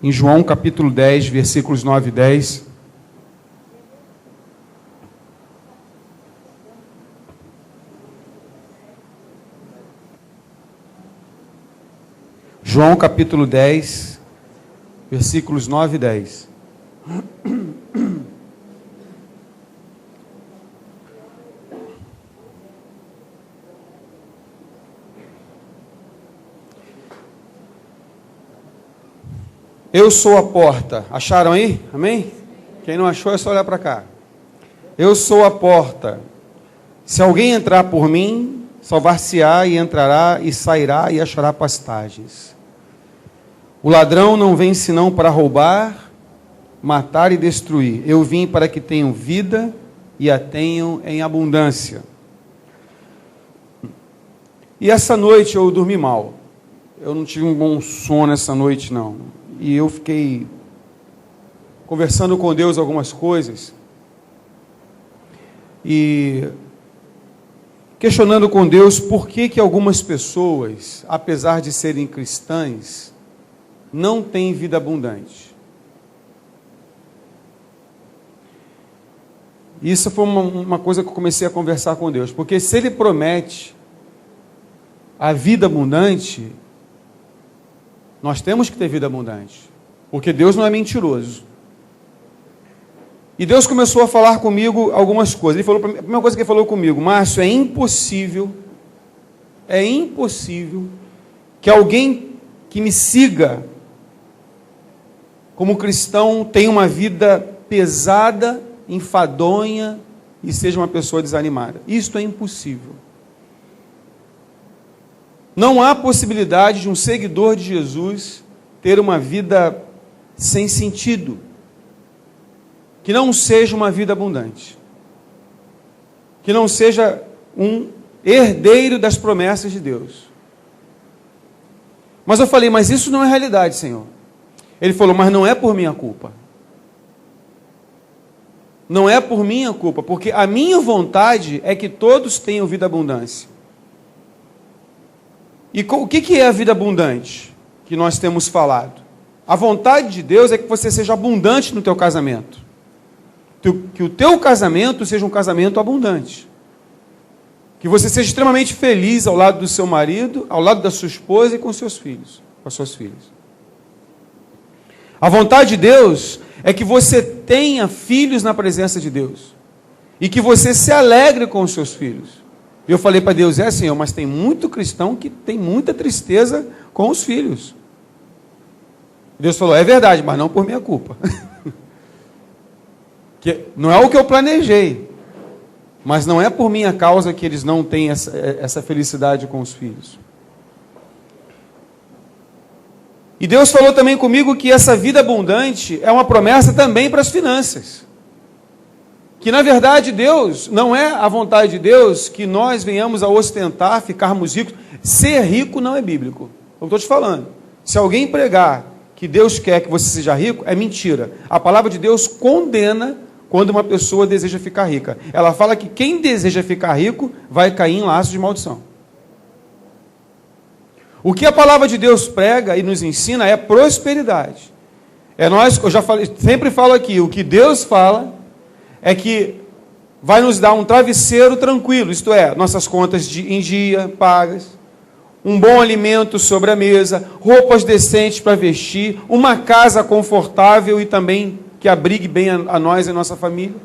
em João capítulo 10, versículos 9 e 10. João capítulo 10, versículos 9 e 10. Eu sou a porta. Acharam aí? Amém? Quem não achou é só olhar para cá. Eu sou a porta. Se alguém entrar por mim, salvar-se-á e entrará e sairá e achará pastagens. O ladrão não vem senão para roubar, matar e destruir. Eu vim para que tenham vida e a tenham em abundância. E essa noite eu dormi mal. Eu não tive um bom sono essa noite, não. E eu fiquei conversando com Deus algumas coisas. E questionando com Deus por que algumas pessoas, apesar de serem cristãs, não têm vida abundante. Isso foi uma coisa que eu comecei a conversar com Deus. Porque se Ele promete a vida abundante, nós temos que ter vida abundante. Porque Deus não é mentiroso. E Deus começou a falar comigo algumas coisas. Ele falou, a primeira coisa que Ele falou comigo: Márcio, é impossível que alguém que me siga como cristão tenha uma vida pesada, enfadonha e seja uma pessoa desanimada. Isto é impossível. Não há possibilidade de um seguidor de Jesus ter uma vida sem sentido, que não seja uma vida abundante, que não seja um herdeiro das promessas de Deus. Mas eu falei, mas isso não é realidade, Senhor. Ele falou, mas não é por minha culpa. Não é por minha culpa, porque a minha vontade é que todos tenham vida abundância. E o que é a vida abundante que nós temos falado? A vontade de Deus é que você seja abundante no teu casamento. Que o teu casamento seja um casamento abundante. Que você seja extremamente feliz ao lado do seu marido, ao lado da sua esposa e com seus filhos, com as suas filhas. A vontade de Deus é que você tenha filhos na presença de Deus. E que você se alegre com os seus filhos. Eu falei para Deus, Senhor, mas tem muito cristão que tem muita tristeza com os filhos. Deus falou, é verdade, mas não por minha culpa. Que não é o que eu planejei, mas não é por minha causa que eles não têm essa felicidade com os filhos. E Deus falou também comigo que essa vida abundante é uma promessa também para as finanças. Que na verdade Deus, não é a vontade de Deus que nós venhamos a ostentar, ficarmos ricos. Ser rico não é bíblico. Eu estou te falando. Se alguém pregar que Deus quer que você seja rico, é mentira. A palavra de Deus condena quando uma pessoa deseja ficar rica. Ela fala que quem deseja ficar rico vai cair em laços de maldição. O que a palavra de Deus prega e nos ensina é prosperidade. Eu já falei, sempre falo aqui, o que Deus fala é que vai nos dar um travesseiro tranquilo, isto é, nossas contas em dia, pagas, um bom alimento sobre a mesa, roupas decentes para vestir, uma casa confortável e também que abrigue bem a nós e a nossa família.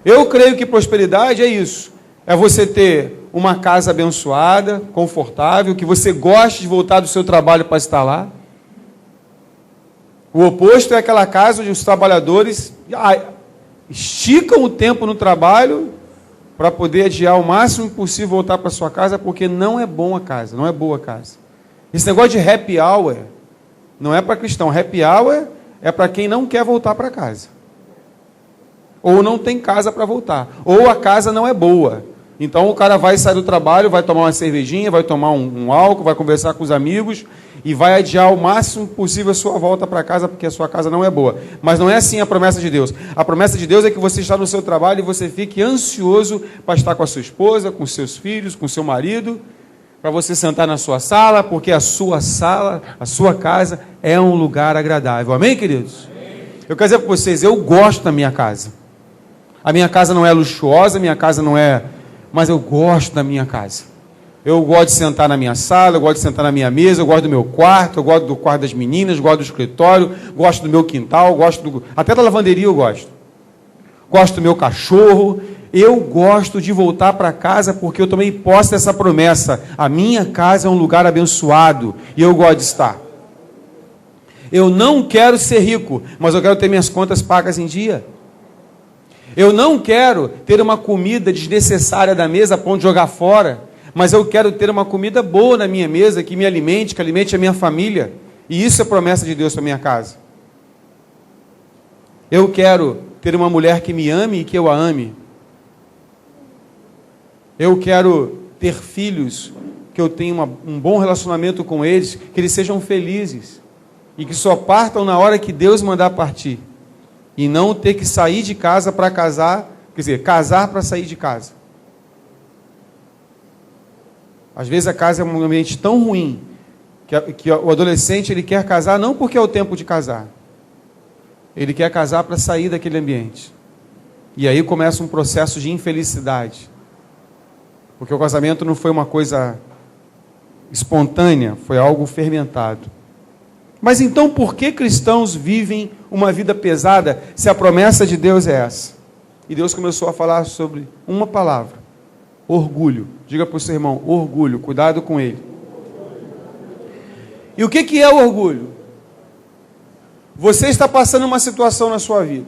Eu creio que prosperidade é isso, é você ter uma casa abençoada, confortável, que você goste de voltar do seu trabalho para estar lá. O oposto é aquela casa onde os trabalhadores esticam o tempo no trabalho para poder adiar o máximo possível voltar para sua casa, porque não é bom a casa, não é boa a casa. Esse negócio de happy hour não é para cristão. Happy hour é para quem não quer voltar para casa. Ou não tem casa para voltar. Ou a casa não é boa. Então o cara vai sair do trabalho, vai tomar uma cervejinha, vai tomar um álcool, vai conversar com os amigos e vai adiar o máximo possível a sua volta para casa, porque a sua casa não é boa. Mas não é assim a promessa de Deus. A promessa de Deus é que você está no seu trabalho e você fique ansioso para estar com a sua esposa, com seus filhos, com seu marido, para você sentar na sua sala, porque a sua sala, a sua casa é um lugar agradável. Amém, queridos? Amém. Eu quero dizer para vocês, eu gosto da minha casa. A minha casa não é luxuosa, a minha casa não é... Mas eu gosto da minha casa. Eu gosto de sentar na minha sala, eu gosto de sentar na minha mesa, eu gosto do meu quarto, eu gosto do quarto das meninas, gosto do escritório, gosto do meu quintal, até da lavanderia eu gosto. Gosto do meu cachorro. Eu gosto de voltar para casa porque eu tomei posse dessa promessa. A minha casa é um lugar abençoado e eu gosto de estar. Eu não quero ser rico, mas eu quero ter minhas contas pagas em dia. Eu não quero ter uma comida desnecessária da mesa a ponto de jogar fora, mas eu quero ter uma comida boa na minha mesa, que me alimente, que alimente a minha família. E isso é promessa de Deus para minha casa. Eu quero ter uma mulher que me ame e que eu a ame. Eu quero ter filhos, que eu tenha um bom relacionamento com eles, que eles sejam felizes. E que só partam na hora que Deus mandar partir. E não ter que sair de casa para casar, quer dizer, casar para sair de casa. Às vezes a casa é um ambiente tão ruim, que o adolescente ele quer casar não porque é o tempo de casar. Ele quer casar para sair daquele ambiente. E aí começa um processo de infelicidade. Porque o casamento não foi uma coisa espontânea, foi algo fermentado. Mas então por que cristãos vivem uma vida pesada se a promessa de Deus é essa? E Deus começou a falar sobre uma palavra: orgulho. Diga para o seu irmão, orgulho, cuidado com ele. E o que é o orgulho? Você está passando uma situação na sua vida.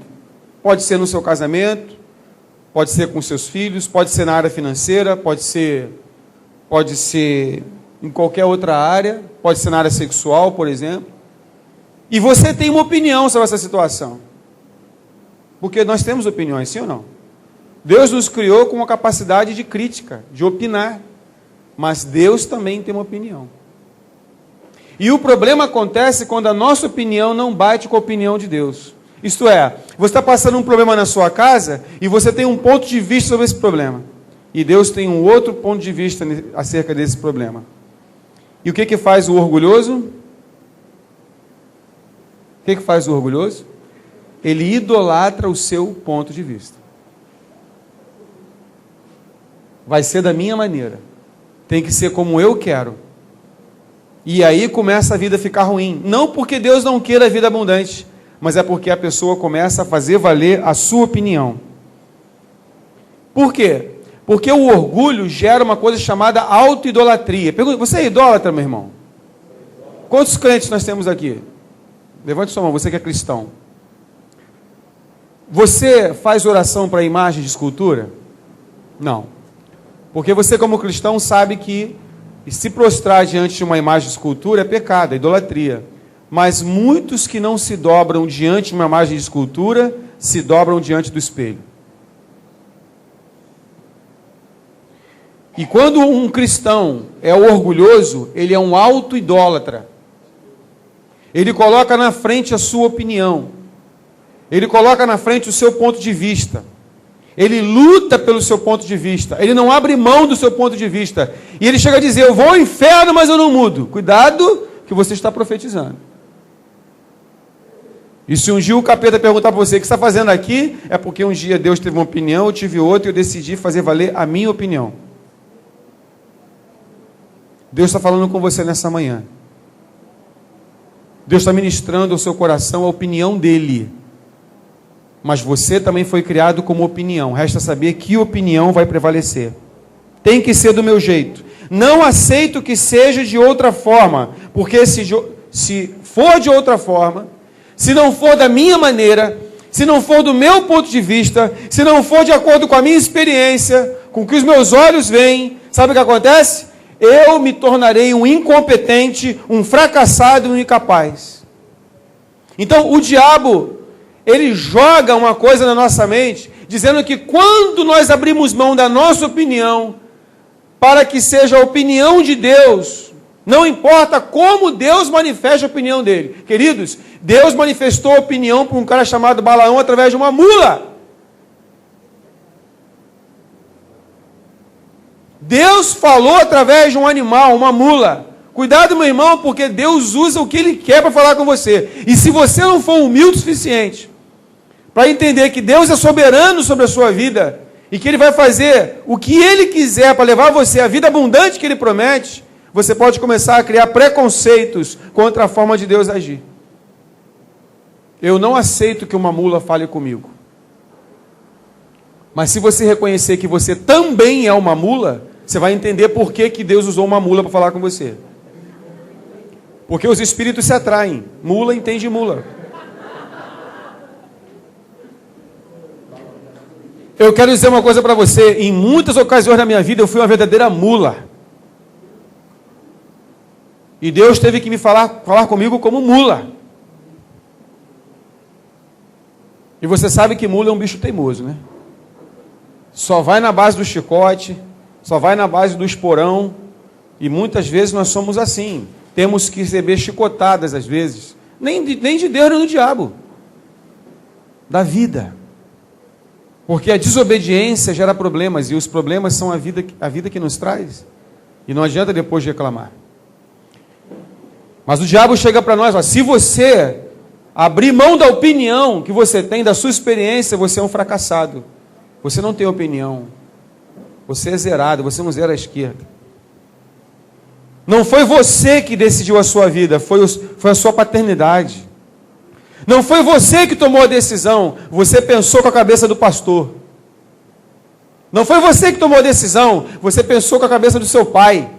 Pode ser no seu casamento, pode ser com seus filhos, pode ser na área financeira, pode ser em qualquer outra área, pode ser na área sexual, por exemplo. E você tem uma opinião sobre essa situação. Porque nós temos opiniões, sim ou não? Deus nos criou com uma capacidade de crítica, de opinar. Mas Deus também tem uma opinião. E o problema acontece quando a nossa opinião não bate com a opinião de Deus. Isto é, você está passando um problema na sua casa e você tem um ponto de vista sobre esse problema. E Deus tem um outro ponto de vista acerca desse problema. E o que faz o orgulhoso? O que faz o orgulhoso? Ele idolatra o seu ponto de vista. Vai ser da minha maneira. Tem que ser como eu quero. E aí começa a vida a ficar ruim. Não porque Deus não queira a vida abundante, mas é porque a pessoa começa a fazer valer a sua opinião. Por quê? Porque o orgulho gera uma coisa chamada auto-idolatria. Pergunta, você é idólatra, meu irmão? Quantos crentes nós temos aqui? Levante sua mão, você que é cristão. Você faz oração para imagem de escultura? Não. Porque você, como cristão, sabe que se prostrar diante de uma imagem de escultura é pecado, é idolatria. Mas muitos que não se dobram diante de uma imagem de escultura, se dobram diante do espelho. E quando um cristão é orgulhoso, ele é um auto-idólatra. Ele coloca na frente a sua opinião. Ele coloca na frente o seu ponto de vista. Ele luta pelo seu ponto de vista. Ele não abre mão do seu ponto de vista. E ele chega a dizer, eu vou ao inferno, mas eu não mudo. Cuidado que você está profetizando. E se um dia o capeta perguntar para você, o que você está fazendo aqui? É porque um dia Deus teve uma opinião, eu tive outra e eu decidi fazer valer a minha opinião. Deus está falando com você nessa manhã. Deus está ministrando ao seu coração a opinião dele. Mas você também foi criado como opinião. Resta saber que opinião vai prevalecer. Tem que ser do meu jeito. Não aceito que seja de outra forma. Porque se for de outra forma, se não for da minha maneira, se não for do meu ponto de vista, se não for de acordo com a minha experiência, com o que os meus olhos veem, sabe o que acontece? Eu me tornarei um incompetente, um fracassado e um incapaz. Então, o diabo, ele joga uma coisa na nossa mente, dizendo que quando nós abrimos mão da nossa opinião, para que seja a opinião de Deus, não importa como Deus manifesta a opinião dele. Queridos, Deus manifestou a opinião para um cara chamado Balaão através de uma mula. Deus falou através de um animal, uma mula. Cuidado, meu irmão, porque Deus usa o que Ele quer para falar com você. E se você não for humilde o suficiente para entender que Deus é soberano sobre a sua vida e que Ele vai fazer o que Ele quiser para levar você à vida abundante que Ele promete, você pode começar a criar preconceitos contra a forma de Deus agir. Eu não aceito que uma mula fale comigo. Mas se você reconhecer que você também é uma mula, você vai entender por que Deus usou uma mula para falar com você. Porque os espíritos se atraem. Mula entende mula. Eu quero dizer uma coisa para você. Em muitas ocasiões da minha vida eu fui uma verdadeira mula. E Deus teve que me falar comigo como mula. E você sabe que mula é um bicho teimoso, né? Só vai na base do chicote, só vai na base do esporão. E muitas vezes nós somos assim. Temos que receber chicotadas às vezes. Nem de Deus nem do diabo. Da vida. Porque a desobediência gera problemas. E os problemas são a vida que nos traz. E não adianta depois reclamar. Mas o diabo chega para nós, ó, se você abrir mão da opinião que você tem, da sua experiência, você é um fracassado. Você não tem opinião. Você é zerado, você não zera a esquerda. Não foi você que decidiu a sua vida, foi a sua paternidade. Não foi você que tomou a decisão, você pensou com a cabeça do pastor. Não foi você que tomou a decisão, você pensou com a cabeça do seu pai.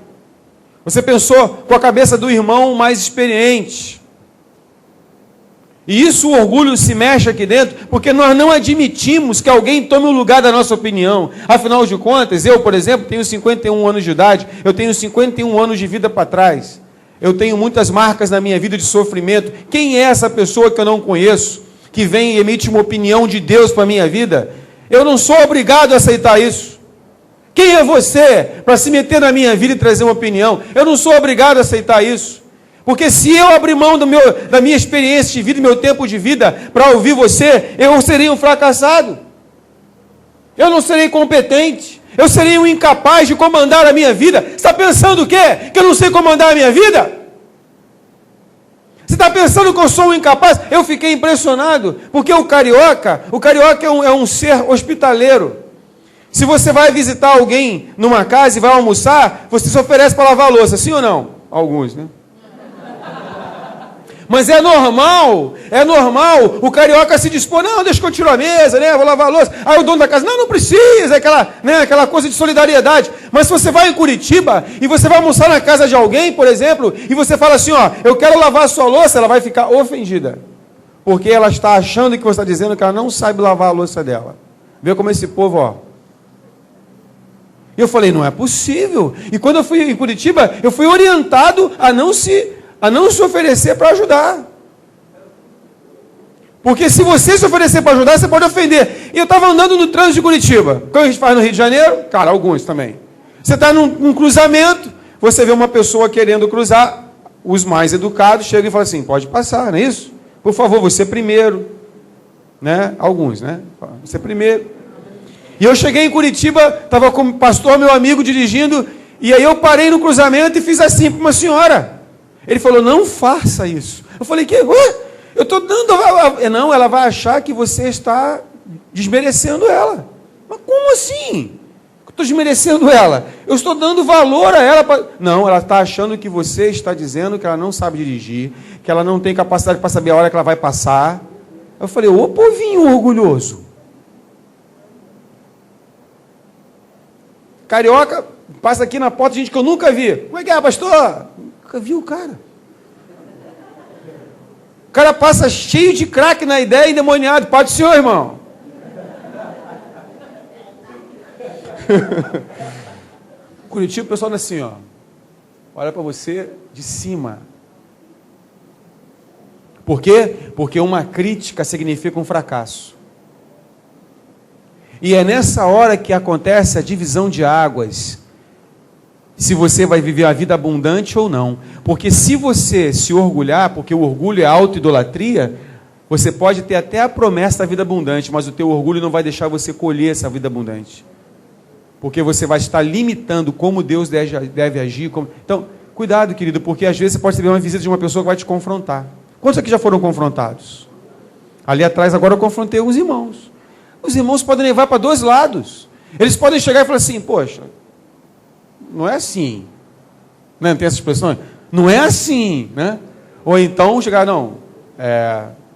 Você pensou com a cabeça do irmão mais experiente. E isso, o orgulho se mexe aqui dentro, porque nós não admitimos que alguém tome o lugar da nossa opinião. Afinal de contas, eu, por exemplo, tenho 51 anos de idade, eu tenho 51 anos de vida para trás. Eu tenho muitas marcas na minha vida de sofrimento. Quem é essa pessoa que eu não conheço, que vem e emite uma opinião de Deus para a minha vida? Eu não sou obrigado a aceitar isso. Quem é você para se meter na minha vida e trazer uma opinião? Eu não sou obrigado a aceitar isso. Porque se eu abrir mão da minha experiência de vida, do meu tempo de vida, para ouvir você, eu serei um fracassado. Eu não serei competente. Eu serei um incapaz de comandar a minha vida. Você está pensando o quê? Que eu não sei comandar a minha vida? Você está pensando que eu sou um incapaz? Eu fiquei impressionado, porque o carioca é um ser hospitaleiro. Se você vai visitar alguém numa casa e vai almoçar, você se oferece para lavar a louça, sim ou não? Alguns, né? Mas é normal o carioca se dispor, não, deixa que eu tiro a mesa, né, vou lavar a louça. Aí o dono da casa, não precisa, aquela coisa de solidariedade. Mas se você vai em Curitiba e você vai almoçar na casa de alguém, por exemplo, e você fala assim, ó, eu quero lavar a sua louça, ela vai ficar ofendida. Porque ela está achando que você está dizendo que ela não sabe lavar a louça dela. Vê como esse povo, ó. Eu falei, não é possível. E quando eu fui em Curitiba, eu fui orientado a não se oferecer para ajudar. Porque se você se oferecer para ajudar, você pode ofender. E eu estava andando no trânsito de Curitiba. Como a gente faz no Rio de Janeiro? Cara, alguns também. Você está num cruzamento, você vê uma pessoa querendo cruzar, os mais educados chegam e falam assim, pode passar, não é isso? Por favor, você primeiro. Né? Alguns, né? Você primeiro. E eu cheguei em Curitiba, estava com o pastor, meu amigo, dirigindo, e aí eu parei no cruzamento e fiz assim para uma senhora. Ele falou, não faça isso. Eu falei, que? Eu estou dando... Não, ela vai achar que você está desmerecendo ela. Mas como assim? Eu estou desmerecendo ela. Eu estou dando valor a ela. Não, ela está achando que você está dizendo que ela não sabe dirigir, que ela não tem capacidade para saber a hora que ela vai passar. Eu falei, ô povinho orgulhoso. Carioca, passa aqui na porta, gente que eu nunca vi. Como é que é, pastor? Nunca vi o cara. O cara passa cheio de craque na ideia, endemoniado. Pode ser, irmão. Curitiba, o pessoal assim, ó. Olha para você de cima. Por quê? Porque uma crítica significa um fracasso. E é nessa hora que acontece a divisão de águas. Se você vai viver a vida abundante ou não. Porque se você se orgulhar, porque o orgulho é auto-idolatria, você pode ter até a promessa da vida abundante, mas o teu orgulho não vai deixar você colher essa vida abundante. Porque você vai estar limitando como Deus deve agir. Então, cuidado, querido, porque às vezes você pode receber uma visita de uma pessoa que vai te confrontar. Quantos aqui já foram confrontados? Ali atrás, agora eu confrontei os irmãos. Os irmãos podem levar para dois lados. Eles podem chegar e falar assim, poxa, não é assim. Não tem essa expressão? Não é assim, né? Ou então chegar, não,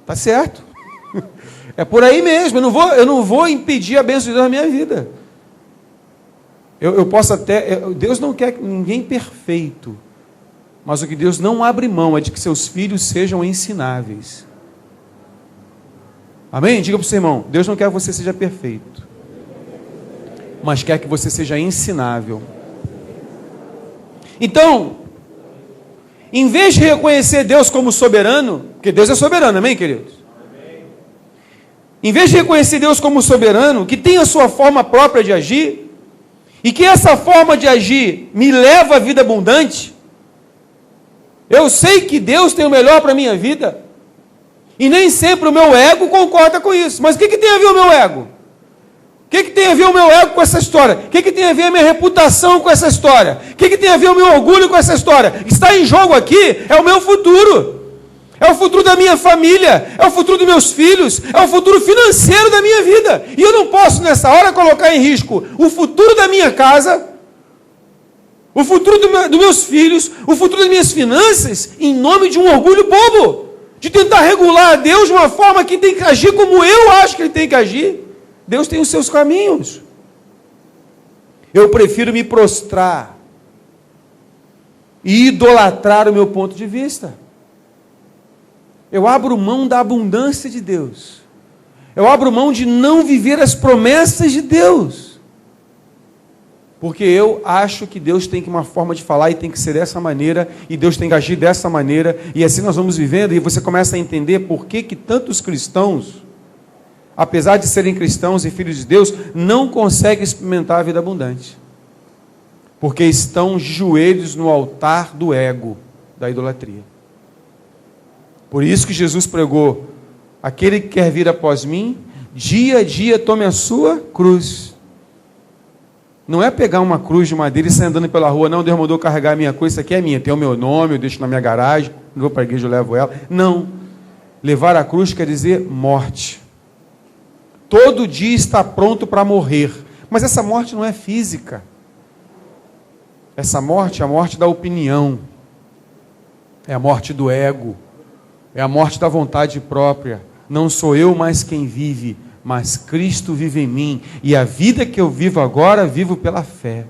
tá certo. É por aí mesmo, eu não vou impedir a bênção de Deus na minha vida. Eu posso até... Deus não quer ninguém perfeito. Mas o que Deus não abre mão é de que seus filhos sejam ensináveis. Amém? Diga para o seu irmão, Deus não quer que você seja perfeito, mas quer que você seja ensinável. Então, em vez de reconhecer Deus como soberano, porque Deus é soberano, amém, queridos? Amém. Em vez de reconhecer Deus como soberano, que tem a sua forma própria de agir, e que essa forma de agir me leva à vida abundante, eu sei que Deus tem o melhor para a minha vida, e nem sempre o meu ego concorda com isso. Mas o que tem a ver o meu ego? O que tem a ver o meu ego com essa história? O que tem a ver a minha reputação com essa história? O que tem a ver o meu orgulho com essa história? O que está em jogo aqui é o meu futuro. É o futuro da minha família. É o futuro dos meus filhos. É o futuro financeiro da minha vida. E eu não posso, nessa hora, colocar em risco o futuro da minha casa, o futuro dos meus filhos, o futuro das minhas finanças, em nome de um orgulho bobo. De tentar regular a Deus de uma forma que tem que agir como eu acho que Ele tem que agir. Deus tem os seus caminhos. Eu prefiro me prostrar e idolatrar o meu ponto de vista. Eu abro mão da abundância de Deus. Eu abro mão de não viver as promessas de Deus. Porque eu acho que Deus tem uma forma de falar e tem que ser dessa maneira, e Deus tem que agir dessa maneira, e assim nós vamos vivendo, e você começa a entender por que tantos cristãos, apesar de serem cristãos e filhos de Deus, não conseguem experimentar a vida abundante. Porque estão de joelhos no altar do ego, da idolatria. Por isso que Jesus pregou, aquele que quer vir após mim, dia a dia tome a sua cruz. Não é pegar uma cruz de madeira e sair andando pela rua, não, Deus mandou carregar a minha cruz, isso aqui é minha, tem o meu nome, eu deixo na minha garagem, não vou para a igreja, eu levo ela. Não, levar a cruz quer dizer morte. Todo dia está pronto para morrer, mas essa morte não é física. Essa morte é a morte da opinião, é a morte do ego, é a morte da vontade própria. Não sou eu mais quem vive, mas Cristo vive em mim, e a vida que eu vivo agora, vivo pela fé.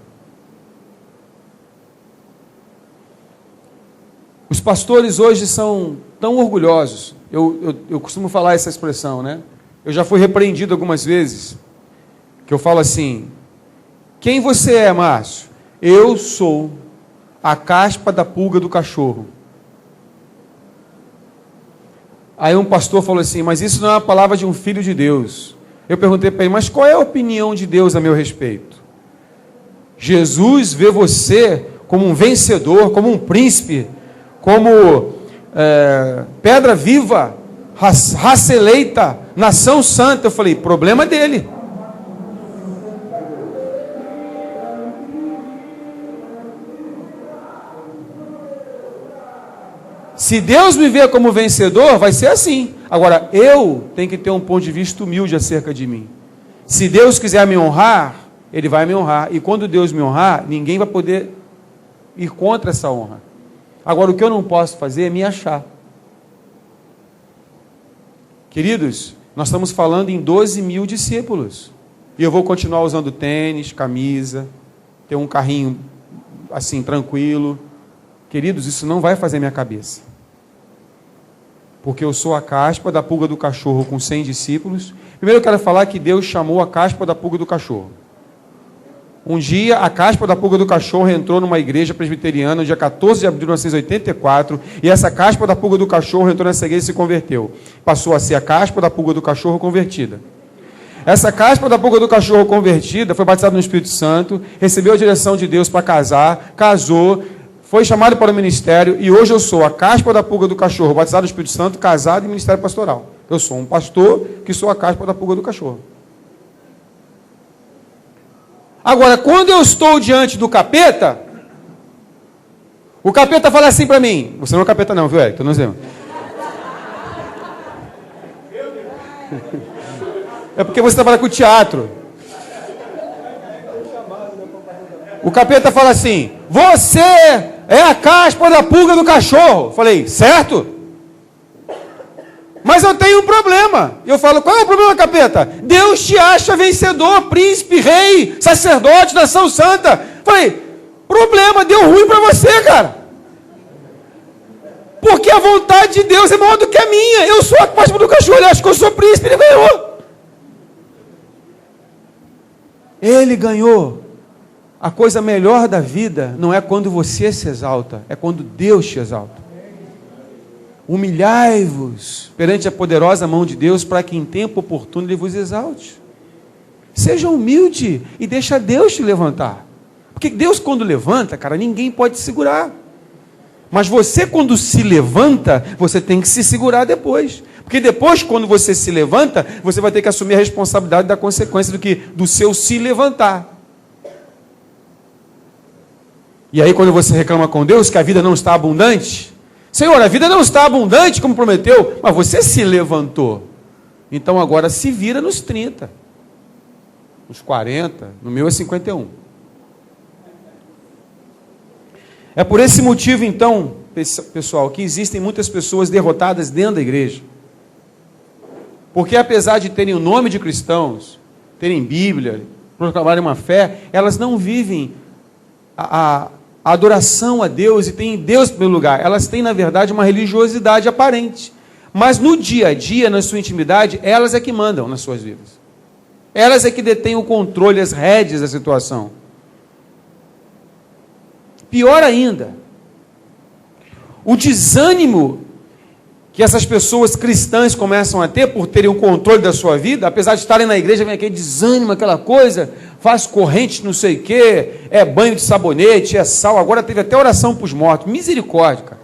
Os pastores hoje são tão orgulhosos, eu costumo falar essa expressão, né? Eu já fui repreendido algumas vezes, que eu falo assim, quem você é, Márcio? Eu sou a caspa da pulga do cachorro. Aí um pastor falou assim, mas isso não é uma palavra de um filho de Deus. Eu perguntei para ele, mas qual é a opinião de Deus a meu respeito? Jesus vê você como um vencedor, como um príncipe, como pedra viva, raça eleita, nação santa. Eu falei, problema dele. Se Deus me vê como vencedor, vai ser assim. Agora, eu tenho que ter um ponto de vista humilde acerca de mim. Se Deus quiser me honrar, Ele vai me honrar. E quando Deus me honrar, ninguém vai poder ir contra essa honra. Agora, o que eu não posso fazer é me achar. Queridos, nós estamos falando em 12 mil discípulos. E eu vou continuar usando tênis, camisa, ter um carrinho assim, tranquilo. Queridos, isso não vai fazer minha cabeça. Porque eu sou a caspa da pulga do cachorro com 100 discípulos. Primeiro eu quero falar que Deus chamou a caspa da pulga do cachorro. Um dia, a caspa da pulga do cachorro entrou numa igreja presbiteriana, no dia 14 de abril de 1984, e essa caspa da pulga do cachorro entrou nessa igreja e se converteu. Passou a ser a caspa da pulga do cachorro convertida. Essa caspa da pulga do cachorro convertida foi batizada no Espírito Santo, recebeu a direção de Deus para casar, casou, foi chamado para o ministério, e hoje eu sou a caspa da pulga do cachorro, batizado no Espírito Santo, casado e ministério pastoral. Eu sou um pastor que sou a caspa da pulga do cachorro. Agora, quando eu estou diante do capeta, o capeta fala assim para mim, você não é o capeta não, viu, Eric? Tô não dizendo. É porque você trabalha com teatro. O capeta fala assim, você é a caspa da pulga do cachorro. Falei, certo? Mas eu tenho um problema. Eu falo, qual é o problema, capeta? Deus te acha vencedor, príncipe, rei, sacerdote, nação santa. Falei, problema, deu ruim para você, cara. Porque a vontade de Deus é maior do que a minha. Eu sou a caspa do cachorro, ele acha que eu sou príncipe, ele ganhou. Ele ganhou. A coisa melhor da vida não é quando você se exalta, é quando Deus te exalta. Humilhai-vos perante a poderosa mão de Deus, para que em tempo oportuno Ele vos exalte. Seja humilde e deixa Deus te levantar. Porque Deus, quando levanta, cara, ninguém pode te segurar. Mas você, quando se levanta, você tem que se segurar depois. Porque depois, quando você se levanta, você vai ter que assumir a responsabilidade da consequência do seu se levantar. E aí, quando você reclama com Deus que a vida não está abundante, Senhor, a vida não está abundante como prometeu, mas você se levantou. Então agora se vira nos 30, nos 40, no meu é 51. É por esse motivo, então, pessoal, que existem muitas pessoas derrotadas dentro da igreja. Porque apesar de terem o nome de cristãos, terem Bíblia, proclamarem uma fé, elas não vivem a adoração a Deus e têm Deus em primeiro lugar. Elas têm, na verdade, uma religiosidade aparente. Mas no dia a dia, na sua intimidade, elas é que mandam nas suas vidas. Elas é que detêm o controle, as rédeas da situação. Pior ainda, o desânimo que essas pessoas cristãs começam a ter por terem o controle da sua vida, apesar de estarem na igreja, vem aquele desânimo, aquela coisa, faz corrente, não sei o quê, é banho de sabonete, é sal, agora teve até oração para os mortos. Misericórdia, cara.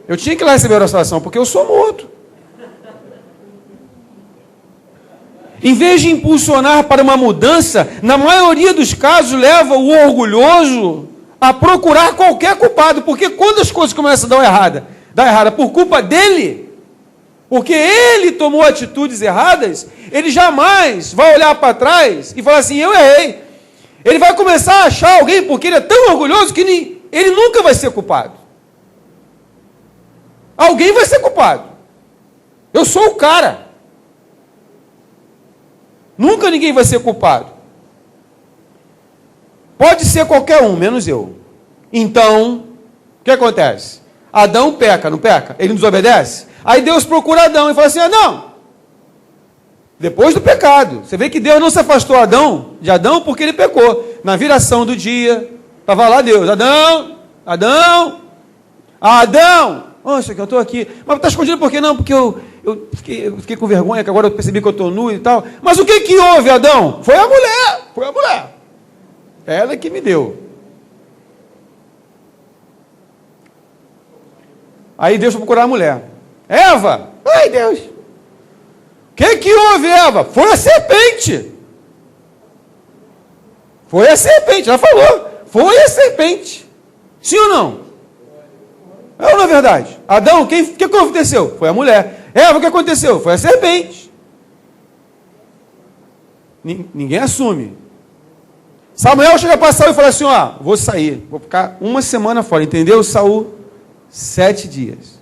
Eu tinha que ir lá receber a oração, porque eu sou morto. Em vez de impulsionar para uma mudança, na maioria dos casos leva o orgulhoso a procurar qualquer culpado, porque quando as coisas começam a dar errada por culpa dele, porque ele tomou atitudes erradas, ele jamais vai olhar para trás e falar assim, eu errei. Ele vai começar a achar alguém, porque ele é tão orgulhoso que ele nunca vai ser culpado. Alguém vai ser culpado. Eu sou o cara. Nunca ninguém vai ser culpado. Pode ser qualquer um, menos eu. Então, o que acontece? Adão peca, não peca? Ele não desobedece? Aí Deus procura Adão e fala assim, Adão, depois do pecado, você vê que Deus não se afastou de Adão porque ele pecou. Na viração do dia, estava lá Deus, Adão, nossa, que eu estou aqui, mas está escondido por quê? Não, porque eu fiquei com vergonha, que agora eu percebi que eu estou nu e tal. Mas o que houve, Adão? Foi a mulher. Ela que me deu. Aí Deus foi procurar a mulher. Eva! Ai, Deus! O que houve, Eva? Foi a serpente. Ela falou. Foi a serpente. Sim ou não? É ou não é verdade? Adão, o que aconteceu? Foi a mulher. Eva, o que aconteceu? Foi a serpente. Ninguém assume. Samuel chega para Saul e fala assim, vou sair, vou ficar 1 semana fora, entendeu? Saul, 7 dias.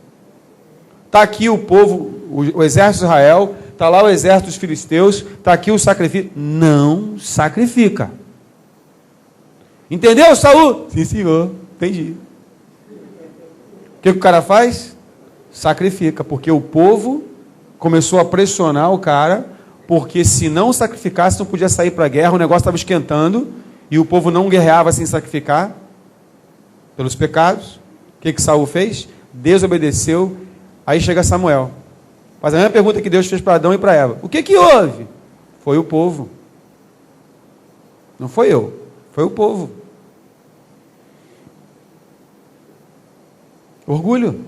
Está aqui o povo, o exército de Israel, está lá o exército dos filisteus, está aqui o sacrifício. Não sacrifica. Entendeu, Saul? Sim, senhor, entendi. O que o cara faz? Sacrifica, porque o povo começou a pressionar o cara, porque se não sacrificasse, não podia sair para a guerra, o negócio estava esquentando, e o povo não guerreava sem sacrificar, pelos pecados. O que Saul fez? Desobedeceu. Aí chega Samuel. Faz a mesma pergunta que Deus fez para Adão e para Eva. O que houve? Foi o povo. Não foi eu. Foi o povo. Orgulho.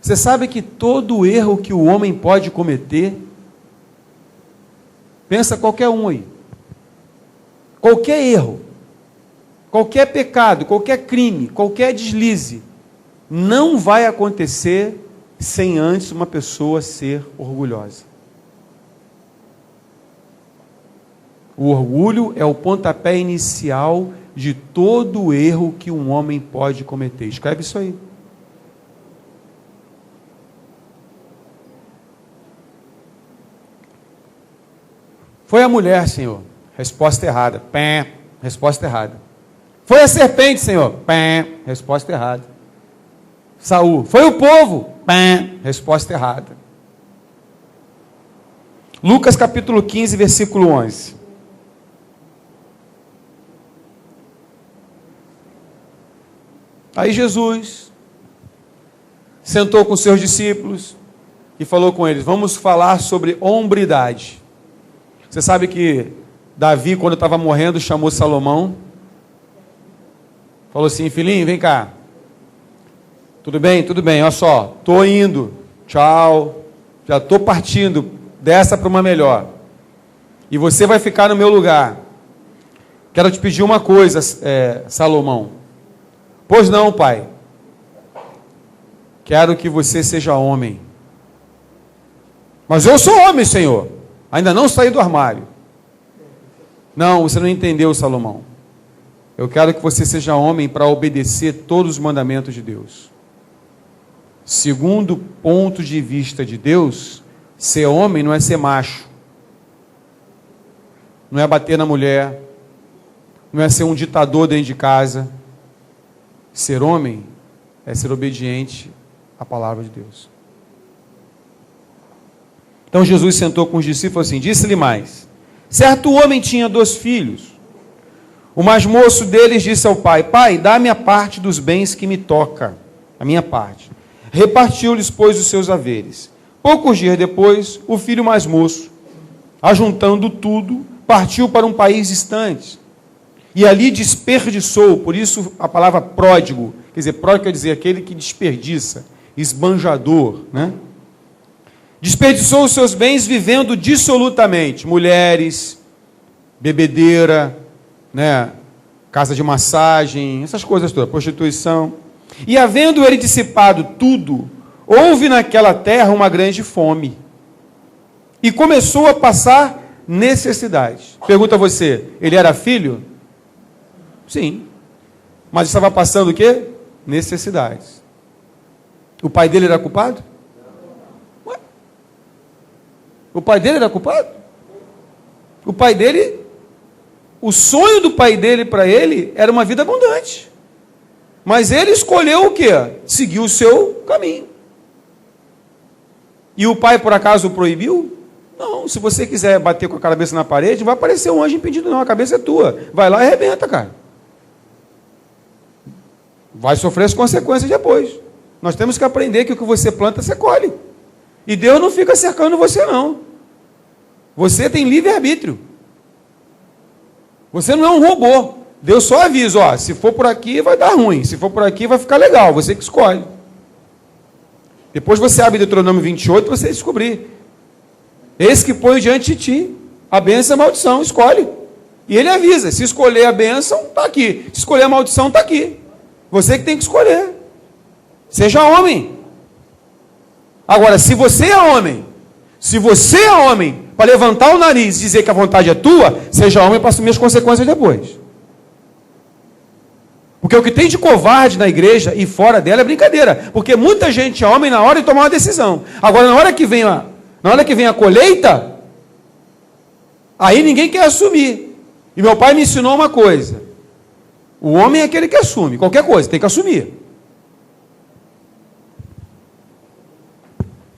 Você sabe que todo erro que o homem pode cometer, pensa qualquer um aí. qualquer erro, qualquer pecado, qualquer crime, qualquer deslize, não vai acontecer sem antes uma pessoa ser orgulhosa. O orgulho é o pontapé inicial de todo erro que um homem pode cometer. Escreve isso aí. Foi a mulher, Senhor. Resposta errada. Pé. Resposta errada. Foi a serpente, Senhor. Pé. Resposta errada. Saul. Foi o povo. Pé. Resposta errada. Lucas capítulo 15, versículo 11. Aí Jesus sentou com seus discípulos e falou com eles: vamos falar sobre hombridade. Você sabe que Davi, quando estava morrendo, chamou Salomão, falou assim: filhinho, vem cá, tudo bem, olha só, estou indo, tchau, já estou partindo dessa para uma melhor, e você vai ficar no meu lugar. Quero te pedir uma coisa, Salomão. Pois não, pai. Quero que você seja homem. Mas eu sou homem, Senhor. Ainda não saí do armário. Não, você não entendeu, Salomão. Eu quero que você seja homem para obedecer todos os mandamentos de Deus. Segundo ponto de vista de Deus, ser homem não é ser macho. Não é bater na mulher. Não é ser um ditador dentro de casa. Ser homem é ser obediente à palavra de Deus. Então Jesus sentou com os discípulos assim, disse-lhe mais: certo homem tinha 2 filhos. O mais moço deles disse ao pai: pai, dá-me a parte dos bens que me toca, a minha parte. Repartiu-lhes, pois, os seus haveres. Poucos dias depois, o filho mais moço, ajuntando tudo, partiu para um país distante. E ali desperdiçou, por isso a palavra pródigo, quer dizer, pródigo quer dizer aquele que desperdiça, esbanjador, né? Desperdiçou os seus bens vivendo dissolutamente, mulheres, bebedeira, né? Casa de massagem, essas coisas todas, prostituição. E havendo ele dissipado tudo, houve naquela terra uma grande fome. E começou a passar necessidade. Pergunta a você, ele era filho? Sim. Mas estava passando o quê? Necessidades. O pai dele era culpado? Ué? O pai dele era culpado? O pai dele, o sonho do pai dele para ele era uma vida abundante. Mas ele escolheu o quê? Seguir o seu caminho. E o pai por acaso o proibiu? Não, se você quiser bater com a cabeça na parede, não vai aparecer um anjo impedindo não, a cabeça é tua. Vai lá e arrebenta, cara. Vai sofrer as consequências depois. Nós temos que aprender que o que você planta, você colhe. E Deus não fica cercando você, não. Você tem livre-arbítrio. Você não é um robô. Deus só avisa, ó, se for por aqui vai dar ruim, se for por aqui vai ficar legal, você que escolhe. Depois você abre Deuteronômio 28 para você descobrir. Esse que põe diante de ti a bênção e a maldição, escolhe. E ele avisa, se escolher a bênção, está aqui. Se escolher a maldição, está aqui. Você que tem que escolher. Seja homem. Agora, se você é homem para levantar o nariz e dizer que a vontade é tua, seja homem para assumir as consequências depois. Porque o que tem de covarde na igreja e fora dela é brincadeira. Porque muita gente é homem na hora de tomar uma decisão. Agora, na hora que vem a colheita, aí ninguém quer assumir. E meu pai me ensinou uma coisa. O homem é aquele que assume, qualquer coisa, tem que assumir.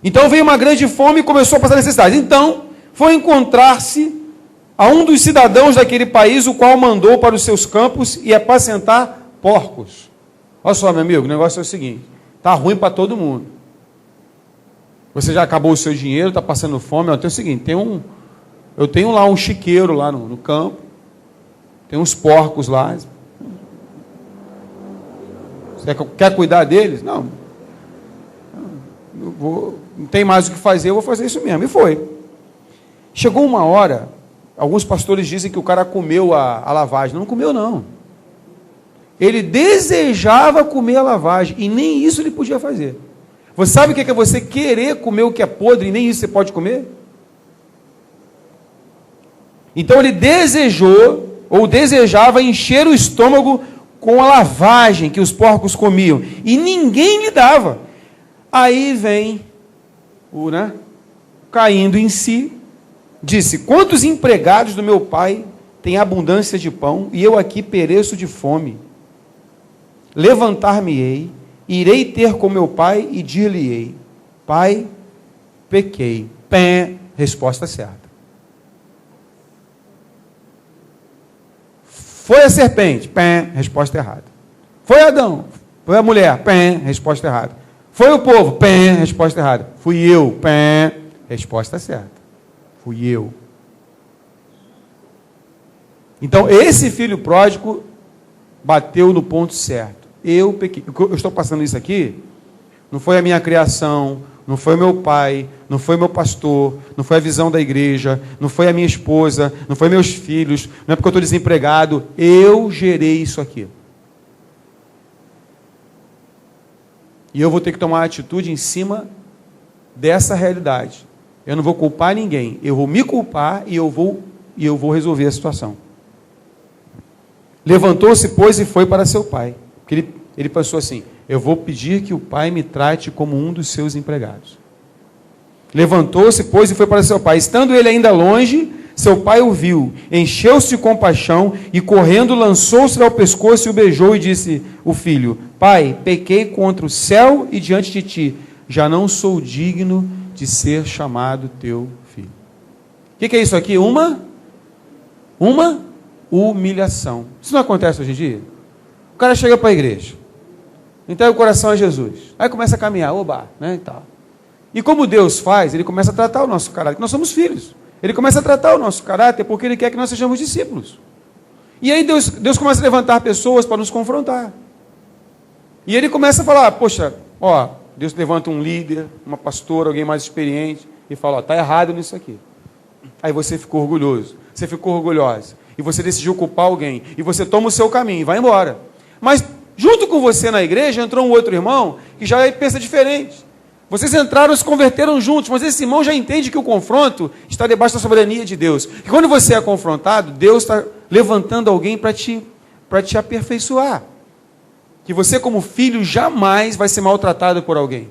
Então veio uma grande fome e começou a passar necessidade. Então, foi encontrar-se a um dos cidadãos daquele país, o qual mandou para os seus campos e apacentar porcos. Olha só, meu amigo, o negócio é o seguinte, está ruim para todo mundo. Você já acabou o seu dinheiro, está passando fome, tem o seguinte, eu tenho lá um chiqueiro lá no campo, tem uns porcos lá. Você quer cuidar deles? Não. Não tem mais o que fazer, eu vou fazer isso mesmo. E foi. Chegou uma hora Alguns pastores dizem que o cara comeu a lavagem. Não comeu, não. Ele desejava comer a lavagem, e nem isso ele podia fazer. Você sabe o que é você querer comer o que é podre, e nem isso você pode comer? Então ele desejou, ou desejava encher o estômago com a lavagem que os porcos comiam, e ninguém lhe dava. Aí vem caindo em si, disse: quantos empregados do meu pai têm abundância de pão, e eu aqui pereço de fome? Levantar-me-ei, irei ter com meu pai e dir-lhe-ei: pai, pequei. Pé, resposta certa. Foi a serpente, pé, resposta errada. Foi Adão, foi a mulher, pé, resposta errada. Foi o povo, pé, resposta errada. Fui eu, pé, resposta certa. Fui eu. Então, esse filho pródigo bateu no ponto certo. Eu pequei. Eu estou passando isso aqui, não foi a minha criação, não foi o meu pai, não foi meu pastor, não foi a visão da igreja, não foi a minha esposa, não foi meus filhos, não é porque eu estou desempregado. Eu gerei isso aqui. E eu vou ter que tomar uma atitude em cima dessa realidade. Eu não vou culpar ninguém, eu vou me culpar e eu vou resolver a situação. Levantou-se, pois, e foi para seu pai. Porque ele pensou assim: eu vou pedir que o pai me trate como um dos seus empregados. Levantou-se, pois, e foi para seu pai. Estando ele ainda longe, seu pai o viu, encheu-se de compaixão e, correndo, lançou-se ao pescoço e o beijou e disse: o filho, pai, pequei contra o céu e diante de ti, já não sou digno de ser chamado teu filho. O que é isso aqui? Uma humilhação. Isso não acontece hoje em dia? O cara chega para a igreja, entrega o coração a Jesus, aí começa a caminhar, e tal. E como Deus faz, ele começa a tratar o nosso caráter, nós somos filhos, ele começa a tratar o nosso caráter porque ele quer que nós sejamos discípulos. E aí Deus começa a levantar pessoas para nos confrontar. E ele começa a falar: poxa, Deus levanta um líder, uma pastora, alguém mais experiente, e fala: está errado nisso aqui. Aí você ficou orgulhoso, você ficou orgulhosa, e você decidiu culpar alguém, e você toma o seu caminho e vai embora. Mas junto com você na igreja entrou um outro irmão que já pensa diferente. Vocês entraram e se converteram juntos, mas esse irmão já entende que o confronto está debaixo da soberania de Deus. E quando você é confrontado, Deus está levantando alguém para te aperfeiçoar. Que você, como filho, jamais vai ser maltratado por alguém.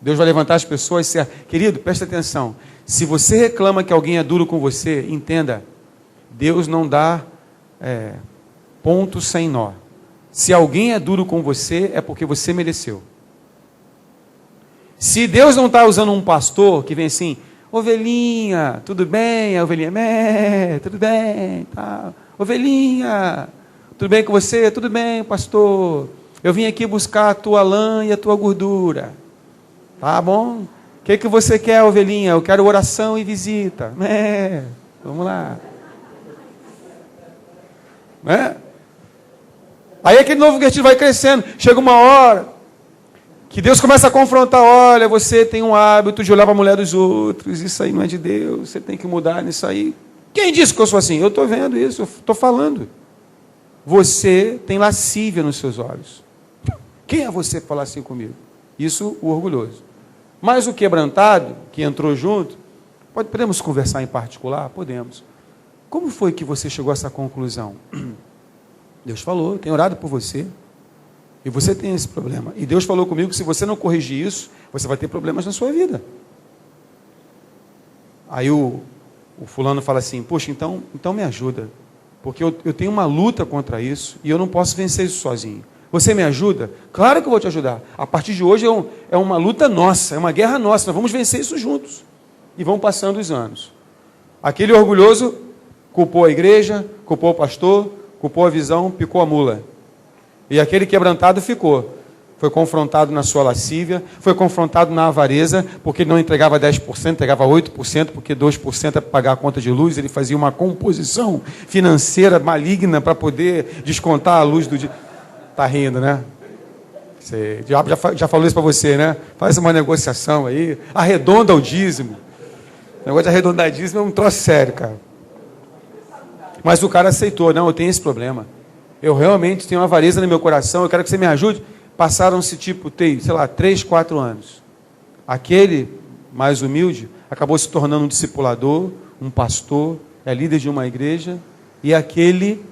Deus vai levantar as pessoas certas. Querido, presta atenção. Se você reclama que alguém é duro com você, entenda, Deus não dá ponto sem nó. Se alguém é duro com você, é porque você mereceu. Se Deus não está usando um pastor que vem assim: ovelhinha, tudo bem? A ovelhinha, tudo bem, tá. Ovelhinha, tudo bem com você? Tudo bem, pastor. Eu vim aqui buscar a tua lã e a tua gordura. Tá bom? O que você quer, ovelhinha? Eu quero oração e visita. Vamos lá. Aí aquele novo guerreiro vai crescendo. Chega uma hora que Deus começa a confrontar: olha, você tem um hábito de olhar para a mulher dos outros, isso aí não é de Deus, você tem que mudar nisso aí. Quem disse que eu sou assim? Eu estou vendo isso, eu estou falando. Você tem lascívia nos seus olhos. Quem é você para falar assim comigo? Isso, o orgulhoso. Mas o quebrantado, que entrou junto, podemos conversar em particular? Podemos. Como foi que você chegou a essa conclusão? Deus falou: eu tenho orado por você. E você tem esse problema. E Deus falou comigo que se você não corrigir isso, você vai ter problemas na sua vida. Aí o fulano fala assim: poxa, então me ajuda. Porque eu tenho uma luta contra isso e eu não posso vencer isso sozinho. Você me ajuda? Claro que eu vou te ajudar. A partir de hoje é uma luta nossa, é uma guerra nossa. Nós vamos vencer isso juntos. E vão passando os anos. Aquele orgulhoso culpou a igreja, culpou o pastor, culpou a visão, picou a mula. E aquele quebrantado ficou. Foi confrontado na sua lascívia, foi confrontado na avareza, porque ele não entregava 10%, entregava 8%, porque 2% é para pagar a conta de luz. Ele fazia uma composição financeira maligna para poder descontar a luz do dia. Está rindo, né? O diabo já falou isso para você, né? Faz uma negociação aí, arredonda o dízimo. O negócio de arredondar dízimo é um troço sério, cara. Mas o cara aceitou, não, eu tenho esse problema. Eu realmente tenho uma avareza no meu coração, eu quero que você me ajude. Passaram-se, sei lá, 3, 4 anos. Aquele mais humilde acabou se tornando um discipulador, um pastor, é líder de uma igreja. E aquele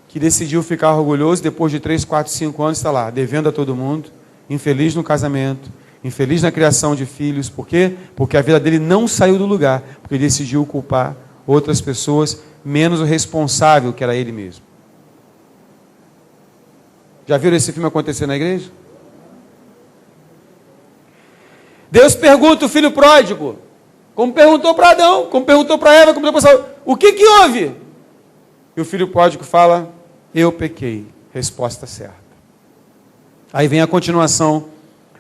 que decidiu ficar orgulhoso, depois de 3, 4, 5 anos, está lá, devendo a todo mundo, infeliz no casamento, infeliz na criação de filhos. Por quê? Porque a vida dele não saiu do lugar, porque ele decidiu culpar outras pessoas, menos o responsável, que era ele mesmo. Já viram esse filme acontecer na igreja? Deus pergunta o filho pródigo, como perguntou para Adão, como perguntou para Eva, como perguntou para Saul, o que houve? E o filho pródigo fala, eu pequei. Resposta certa. Aí vem a continuação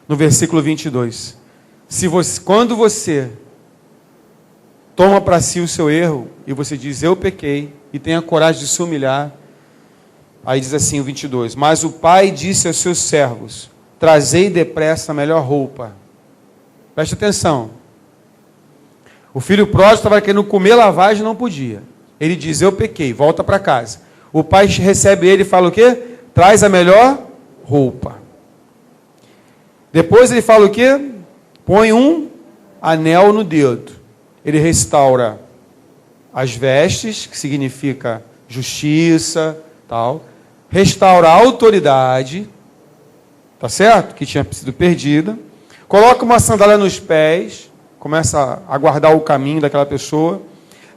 no versículo 22. Quando você toma para si o seu erro, e você diz, eu pequei, e tem a coragem de se humilhar, aí diz assim o 22, mas o pai disse aos seus servos, trazei depressa a melhor roupa. Preste atenção. O filho pródigo estava querendo comer lavagem e não podia. Ele diz, eu pequei, volta para casa. O pai recebe ele e fala o quê? Traz a melhor roupa. Depois ele fala o quê? Põe um anel no dedo. Ele restaura as vestes, que significa justiça, tal. Restaura a autoridade, tá certo? Que tinha sido perdida. Coloca uma sandália nos pés, começa a guardar o caminho daquela pessoa.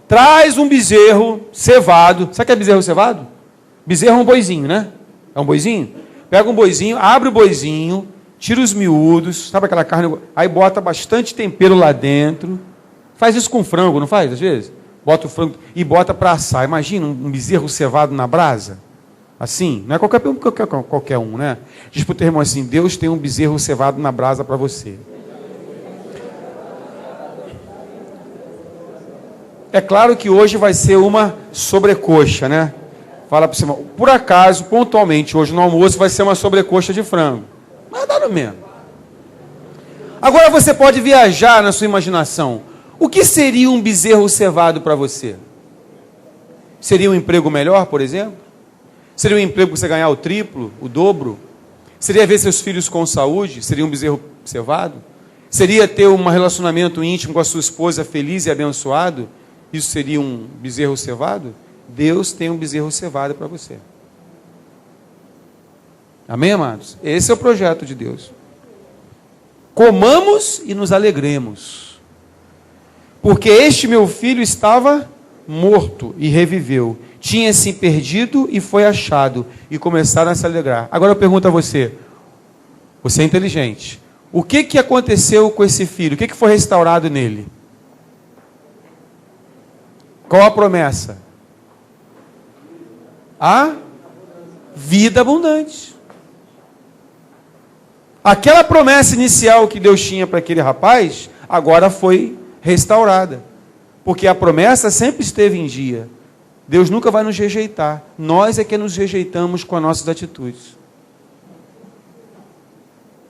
Traz um bezerro cevado. Sabe o que é bezerro cevado? Bezerro é um boizinho, né? É um boizinho? Pega um boizinho, abre o boizinho, tira os miúdos, sabe aquela carne? Aí bota bastante tempero lá dentro. Faz isso com frango, não faz, às vezes? Bota o frango e bota para assar. Imagina um bezerro cevado na brasa. Assim, não é qualquer um, né? Diz para o teu irmão assim, Deus tem um bezerro cevado na brasa para você. É claro que hoje vai ser uma sobrecoxa, né? Fala para você, por acaso, pontualmente, hoje no almoço vai ser uma sobrecoxa de frango. Mas dá no mesmo. Agora você pode viajar na sua imaginação. O que seria um bezerro cevado para você? Seria um emprego melhor, por exemplo? Seria um emprego para você ganhar o triplo, o dobro? Seria ver seus filhos com saúde? Seria um bezerro cevado? Seria ter um relacionamento íntimo com a sua esposa feliz e abençoado? Isso seria um bezerro cevado? Deus tem um bezerro cevado para você. Amém, amados? Esse é o projeto de Deus. Comamos e nos alegremos. Porque este meu filho estava morto e reviveu. Tinha se perdido e foi achado. E começaram a se alegrar. Agora eu pergunto a você. Você é inteligente. O que aconteceu com esse filho? O que foi restaurado nele? Qual a promessa? A vida abundante. Aquela promessa inicial que Deus tinha para aquele rapaz, agora foi restaurada. Porque a promessa sempre esteve em dia. Deus nunca vai nos rejeitar. Nós é que nos rejeitamos com as nossas atitudes.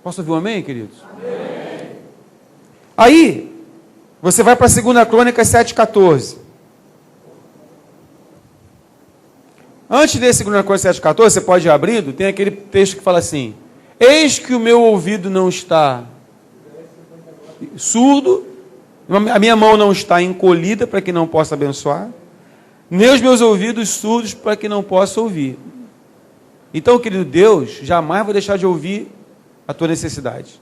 Posso ouvir um amém, queridos? Amém. Aí, você vai para a 2 Crônicas 7,14. Antes desse 2 Crônicas 7,14, você pode ir abrindo, tem aquele texto que fala assim, eis que o meu ouvido não está surdo, a minha mão não está encolhida para que não possa abençoar, nem os meus ouvidos surdos para que não possa ouvir. Então, querido Deus, jamais vai deixar de ouvir a tua necessidade.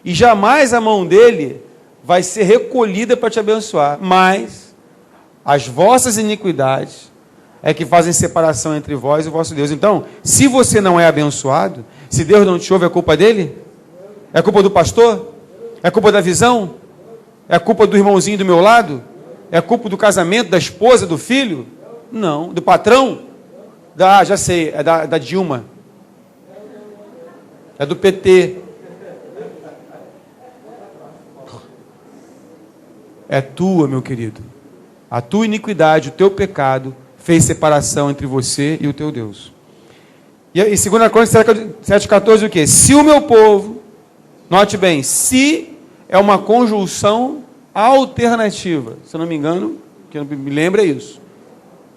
E jamais a mão dele vai ser recolhida para te abençoar. Mas as vossas iniquidades é que fazem separação entre vós e o vosso Deus. Então, se você não é abençoado, se Deus não te ouve, é culpa dele? É culpa do pastor? É culpa da visão? É culpa do irmãozinho do meu lado? É culpa do casamento, da esposa, do filho? Não. Do patrão? Já sei, é da Dilma. É do PT. É tua, meu querido. A tua iniquidade, o teu pecado, fez separação entre você e o teu Deus. E 2 Crônicas 7,14 o quê? Se o meu povo, note bem, se é uma conjunção alternativa. Se eu não me engano, que eu me lembro é isso.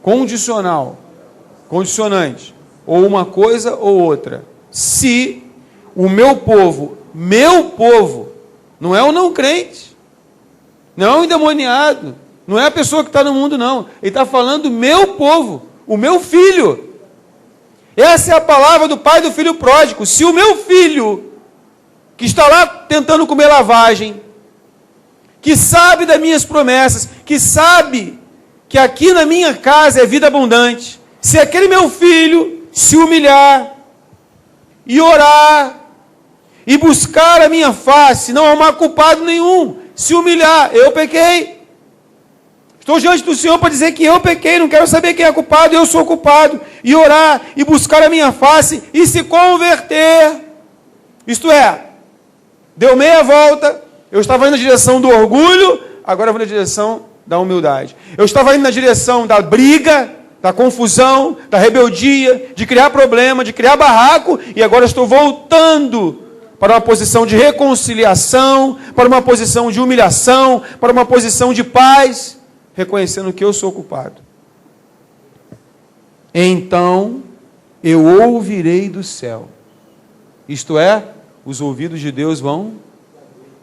condicional, condicionante, ou uma coisa ou outra. Se o meu povo, não é o não crente, não é o endemoniado, não é a pessoa que está no mundo, não. Ele está falando meu povo, o meu filho. Essa é a palavra do pai do filho pródigo. Se o meu filho, que está lá tentando comer lavagem, que sabe das minhas promessas, que sabe que aqui na minha casa é vida abundante, se aquele meu filho se humilhar e orar e buscar a minha face, não arrumar culpado nenhum, se humilhar, eu pequei. Estou diante do Senhor para dizer que eu pequei, não quero saber quem é culpado, eu sou culpado. E orar, e buscar a minha face, e se converter. Isto é, deu meia volta, eu estava indo na direção do orgulho, agora eu vou na direção da humildade. Eu estava indo na direção da briga, da confusão, da rebeldia, de criar problema, de criar barraco, e agora estou voltando para uma posição de reconciliação, para uma posição de humilhação, para uma posição de paz, reconhecendo que eu sou culpado. Então eu ouvirei do céu. Isto é, os ouvidos de Deus vão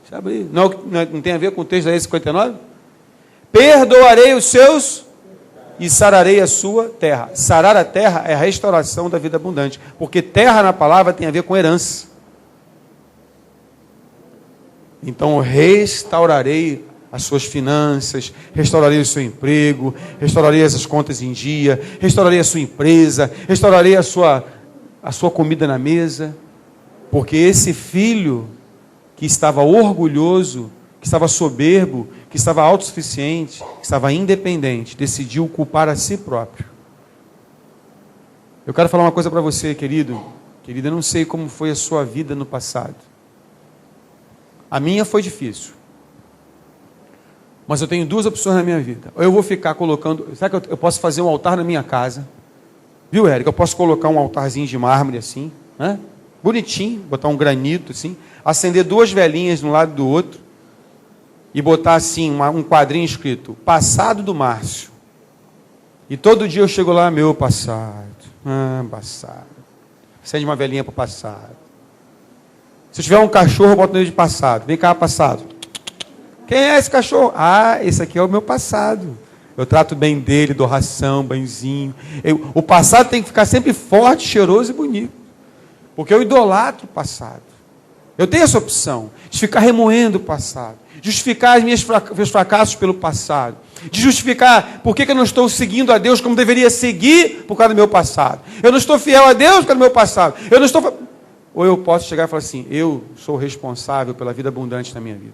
se abrir. Não tem a ver com o texto da 59? Perdoarei os seus e sararei a sua terra. Sarar a terra é a restauração da vida abundante, porque terra na palavra tem a ver com herança. Então restaurarei as suas finanças, restaurarei o seu emprego, restaurarei essas contas em dia, restaurarei a sua empresa, restaurarei a sua comida na mesa, porque esse filho que estava orgulhoso, que estava soberbo, que estava autossuficiente, que estava independente, decidiu culpar a si próprio. Eu quero falar uma coisa para você, querido. Querida, eu não sei como foi a sua vida no passado. A minha foi difícil. Mas eu tenho duas opções na minha vida. Ou eu vou ficar colocando... Sabe que eu posso fazer um altar na minha casa? Viu, Érica? Eu posso colocar um altarzinho de mármore assim, né? Bonitinho, botar um granito assim, acender duas velinhas de um lado do outro e botar assim um quadrinho escrito Passado do Márcio. E todo dia eu chego lá, meu passado. Passado. Acende uma velinha para o passado. Se eu tiver um cachorro, eu boto nele de passado. Vem cá, passado. Quem é esse cachorro? Ah, esse aqui é o meu passado. Eu trato bem dele, dou ração, banhozinho. O passado tem que ficar sempre forte, cheiroso e bonito. Porque eu idolatro o passado. Eu tenho essa opção de ficar remoendo o passado. Justificar meus fracassos pelo passado. De justificar por que eu não estou seguindo a Deus como deveria seguir por causa do meu passado. Eu não estou fiel a Deus por causa do meu passado. Eu não estou... Ou eu posso chegar e falar assim, eu sou responsável pela vida abundante na minha vida.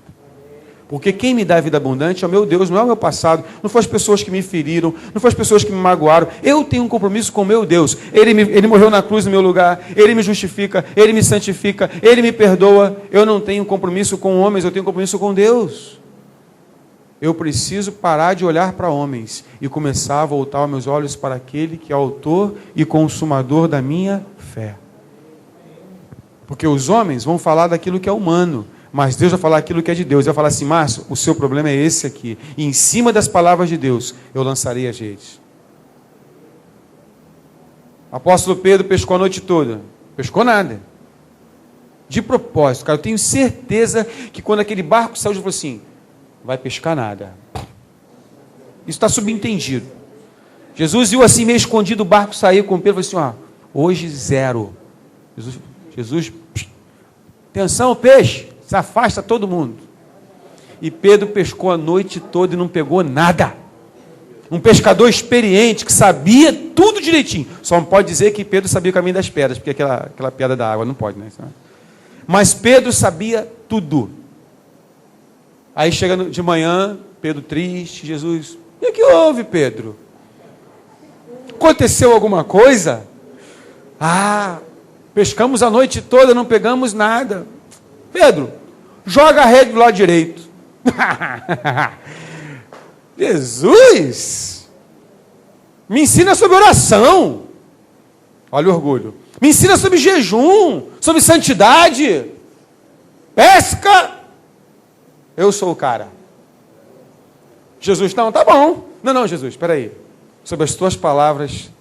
Porque quem me dá a vida abundante é o meu Deus, não é o meu passado, não foram as pessoas que me feriram, não foram as pessoas que me magoaram. Eu tenho um compromisso com o meu Deus. Ele morreu na cruz no meu lugar, Ele me justifica, Ele me santifica, Ele me perdoa. Eu não tenho compromisso com homens, eu tenho compromisso com Deus. Eu preciso parar de olhar para homens e começar a voltar os meus olhos para aquele que é autor e consumador da minha fé. Porque os homens vão falar daquilo que é humano, mas Deus vai falar aquilo que é de Deus. Ele vai falar assim, Márcio, o seu problema é esse aqui. E em cima das palavras de Deus, eu lançarei as redes. Apóstolo Pedro pescou a noite toda. Pescou nada. De propósito, cara, eu tenho certeza que quando aquele barco saiu, ele falou assim, vai pescar nada. Isso está subentendido. Jesus viu assim, meio escondido, o barco saiu com Pedro, falou assim, hoje zero. Jesus, atenção, peixe, se afasta todo mundo. E Pedro pescou a noite toda e não pegou nada. Um pescador experiente, que sabia tudo direitinho. Só não pode dizer que Pedro sabia o caminho das pedras, porque aquela pedra da água não pode, né? Mas Pedro sabia tudo. Aí chega de manhã, Pedro triste, Jesus, o que houve, Pedro? Aconteceu alguma coisa? Pescamos a noite toda, não pegamos nada. Pedro, joga a rede do lado direito. Jesus, me ensina sobre oração. Olha o orgulho. Me ensina sobre jejum, sobre santidade. Pesca. Eu sou o cara. Jesus, não, tá bom. Não, Jesus, espera aí. Sobre as tuas palavras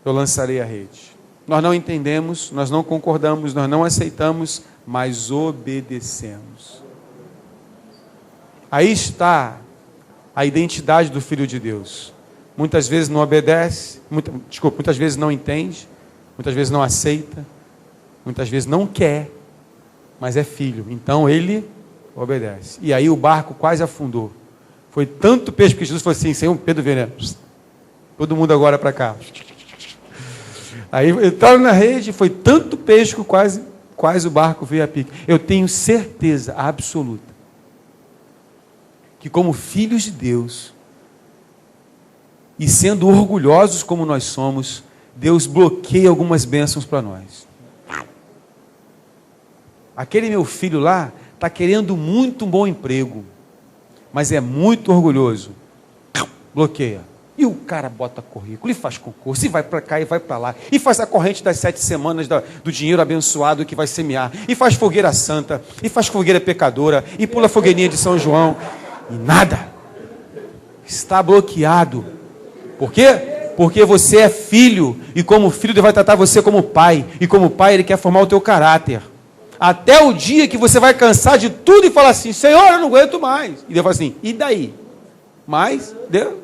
eu lançarei a rede. Nós não entendemos, nós não concordamos, nós não aceitamos, mas obedecemos. Aí está a identidade do Filho de Deus. Muitas vezes não obedece, muitas vezes não entende, muitas vezes não aceita, muitas vezes não quer, mas é filho. Então ele obedece. E aí o barco quase afundou. Foi tanto peixe que Jesus falou assim, Senhor, Pedro veio, todo mundo agora para cá. Aí entraram na rede, foi tanto peixe que quase o barco veio a pique. Eu tenho certeza absoluta que como filhos de Deus, e sendo orgulhosos como nós somos, Deus bloqueia algumas bênçãos para nós. Aquele meu filho lá está querendo muito um bom emprego, mas é muito orgulhoso. Bloqueia. E o cara bota currículo, e faz concurso, e vai para cá, e vai para lá, e faz a corrente das 7 semanas do dinheiro abençoado que vai semear, e faz fogueira santa, e faz fogueira pecadora, e pula a fogueirinha de São João, e nada. Está bloqueado. Por quê? Porque você é filho, e como filho Deus vai tratar você como pai, e como pai Ele quer formar o teu caráter. Até o dia que você vai cansar de tudo e falar assim, Senhor, eu não aguento mais. E Deus fala assim, e daí? Mas, Deus,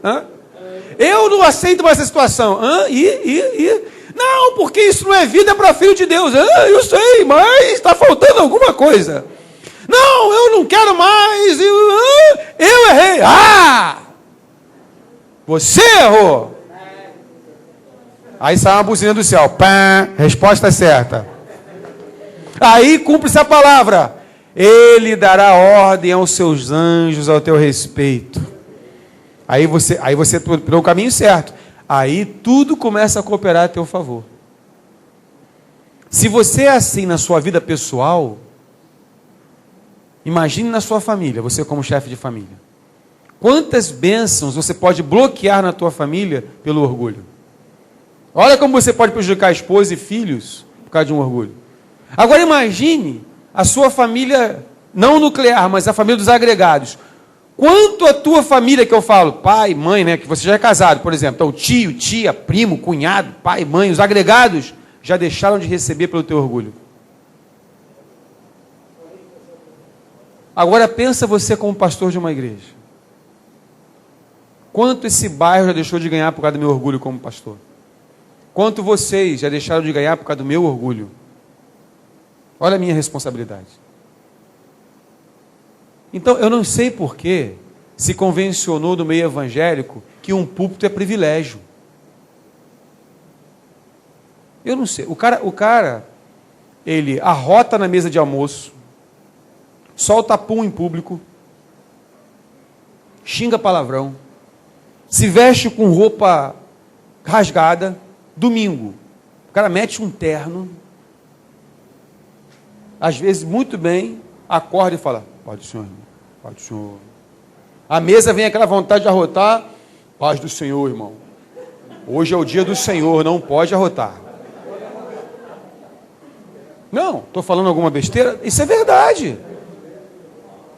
eu não aceito mais essa situação. Não, porque isso não é vida para filho de Deus. Eu sei, mas está faltando alguma coisa. Não, eu não quero mais. Eu errei. Você errou. Aí sai uma buzina do céu. Pá, resposta certa. Aí cumpre-se a palavra. Ele dará ordem aos seus anjos ao teu respeito. Aí você pelo caminho certo. Aí tudo começa a cooperar a teu favor. Se você é assim na sua vida pessoal, imagine na sua família, você como chefe de família. Quantas bênçãos você pode bloquear na tua família pelo orgulho? Olha como você pode prejudicar a esposa e filhos por causa de um orgulho. Agora imagine a sua família, não nuclear, mas a família dos agregados. Quanto a tua família que eu falo, pai, mãe, né, que você já é casado, por exemplo, então tio, tia, primo, cunhado, pai, mãe, os agregados já deixaram de receber pelo teu orgulho. Agora pensa você como pastor de uma igreja. Quanto esse bairro já deixou de ganhar por causa do meu orgulho como pastor? Quanto vocês já deixaram de ganhar por causa do meu orgulho? Olha a minha responsabilidade. Então, eu não sei por que se convencionou no meio evangélico que um púlpito é privilégio. Eu não sei. O cara, ele arrota na mesa de almoço, solta pum em público, xinga palavrão, se veste com roupa rasgada, domingo. O cara mete um terno, às vezes muito bem, acorda e fala, paz do Senhor, irmão, paz do Senhor. A mesa vem aquela vontade de arrotar, paz do Senhor, irmão. Hoje é o dia do Senhor, não pode arrotar. Não, estou falando alguma besteira? Isso é verdade.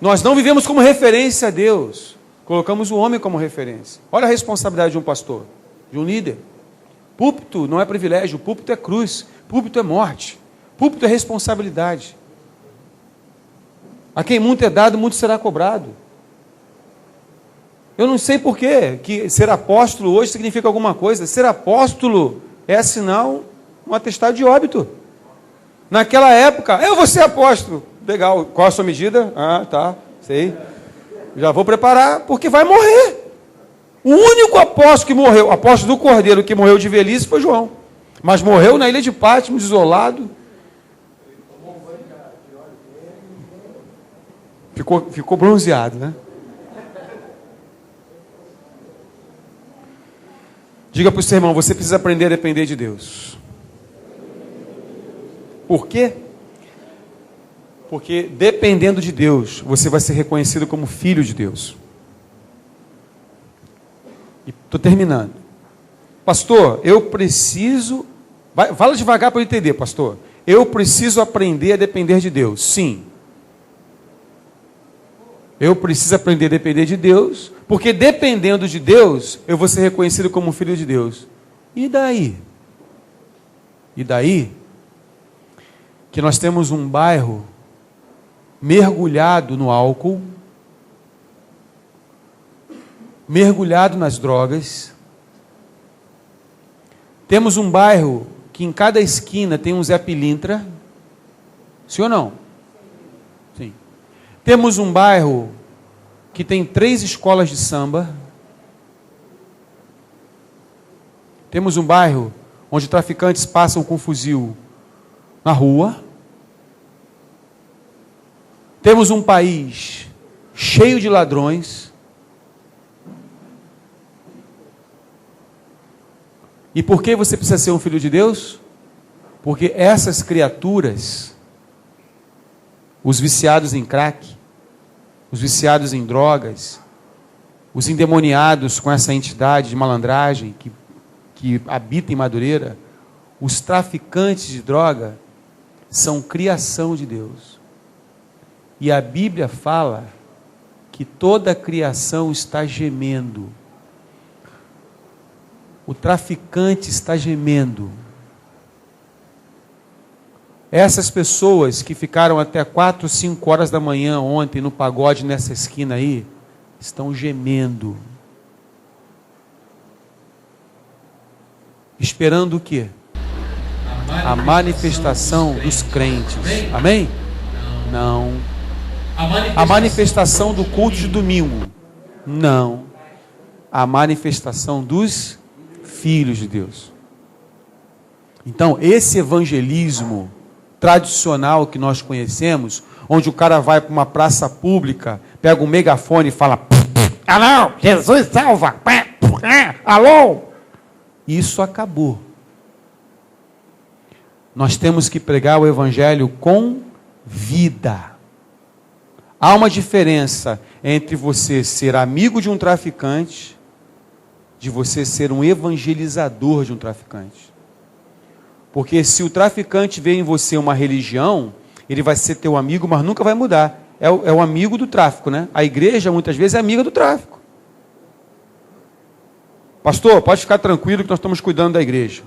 Nós não vivemos como referência a Deus. Colocamos o homem como referência. Olha a responsabilidade de um pastor, de um líder. Púlpito não é privilégio, púlpito é cruz, púlpito é morte, púlpito é responsabilidade. A quem muito é dado, muito será cobrado. Eu não sei por quê, que ser apóstolo hoje significa alguma coisa. Ser apóstolo é assinar um atestado de óbito. Naquela época, eu vou ser apóstolo. Legal, qual a sua medida? Tá, sei. Já vou preparar, porque vai morrer. O único apóstolo que morreu, apóstolo do Cordeiro que morreu de velhice foi João. Mas morreu na ilha de Patmos, isolado. Ficou bronzeado, né? Diga para o seu irmão, você precisa aprender a depender de Deus. Por quê? Porque dependendo de Deus, você vai ser reconhecido como filho de Deus. E estou terminando. Pastor, eu preciso... Fala devagar para eu entender, pastor. Eu preciso aprender a depender de Deus. Sim. Eu preciso aprender a depender de Deus, porque dependendo de Deus, eu vou ser reconhecido como filho de Deus. E daí? E daí? Que nós temos um bairro mergulhado no álcool, mergulhado nas drogas. Temos um bairro que em cada esquina tem um Zé Pilintra. Sim ou não? Sim. Temos um bairro que tem 3 escolas de samba. Temos um bairro onde traficantes passam com fuzil na rua. Temos um país cheio de ladrões. E por que você precisa ser um filho de Deus? Porque essas criaturas, os viciados em crack, os viciados em drogas, os endemoniados com essa entidade de malandragem que habita em Madureira, os traficantes de droga, são criação de Deus. E a Bíblia fala que toda a criação está gemendo. O traficante está gemendo. Essas pessoas que ficaram até 4, 5 horas da manhã ontem no pagode nessa esquina aí, estão gemendo. Esperando o quê? A manifestação dos crentes. Amém? Não. A manifestação do culto de domingo. Não. A manifestação dos filhos de Deus. Então, esse evangelismo tradicional que nós conhecemos, onde o cara vai para uma praça pública, pega um megafone e fala: alô, Jesus salva! Alô! Isso acabou. Nós temos que pregar o evangelho com vida. Há uma diferença entre você ser amigo de um traficante, de você ser um evangelizador de um traficante. Porque se o traficante vê em você uma religião, ele vai ser teu amigo, mas nunca vai mudar. É o amigo do tráfico, né? A igreja, muitas vezes, é amiga do tráfico. Pastor, pode ficar tranquilo que nós estamos cuidando da igreja.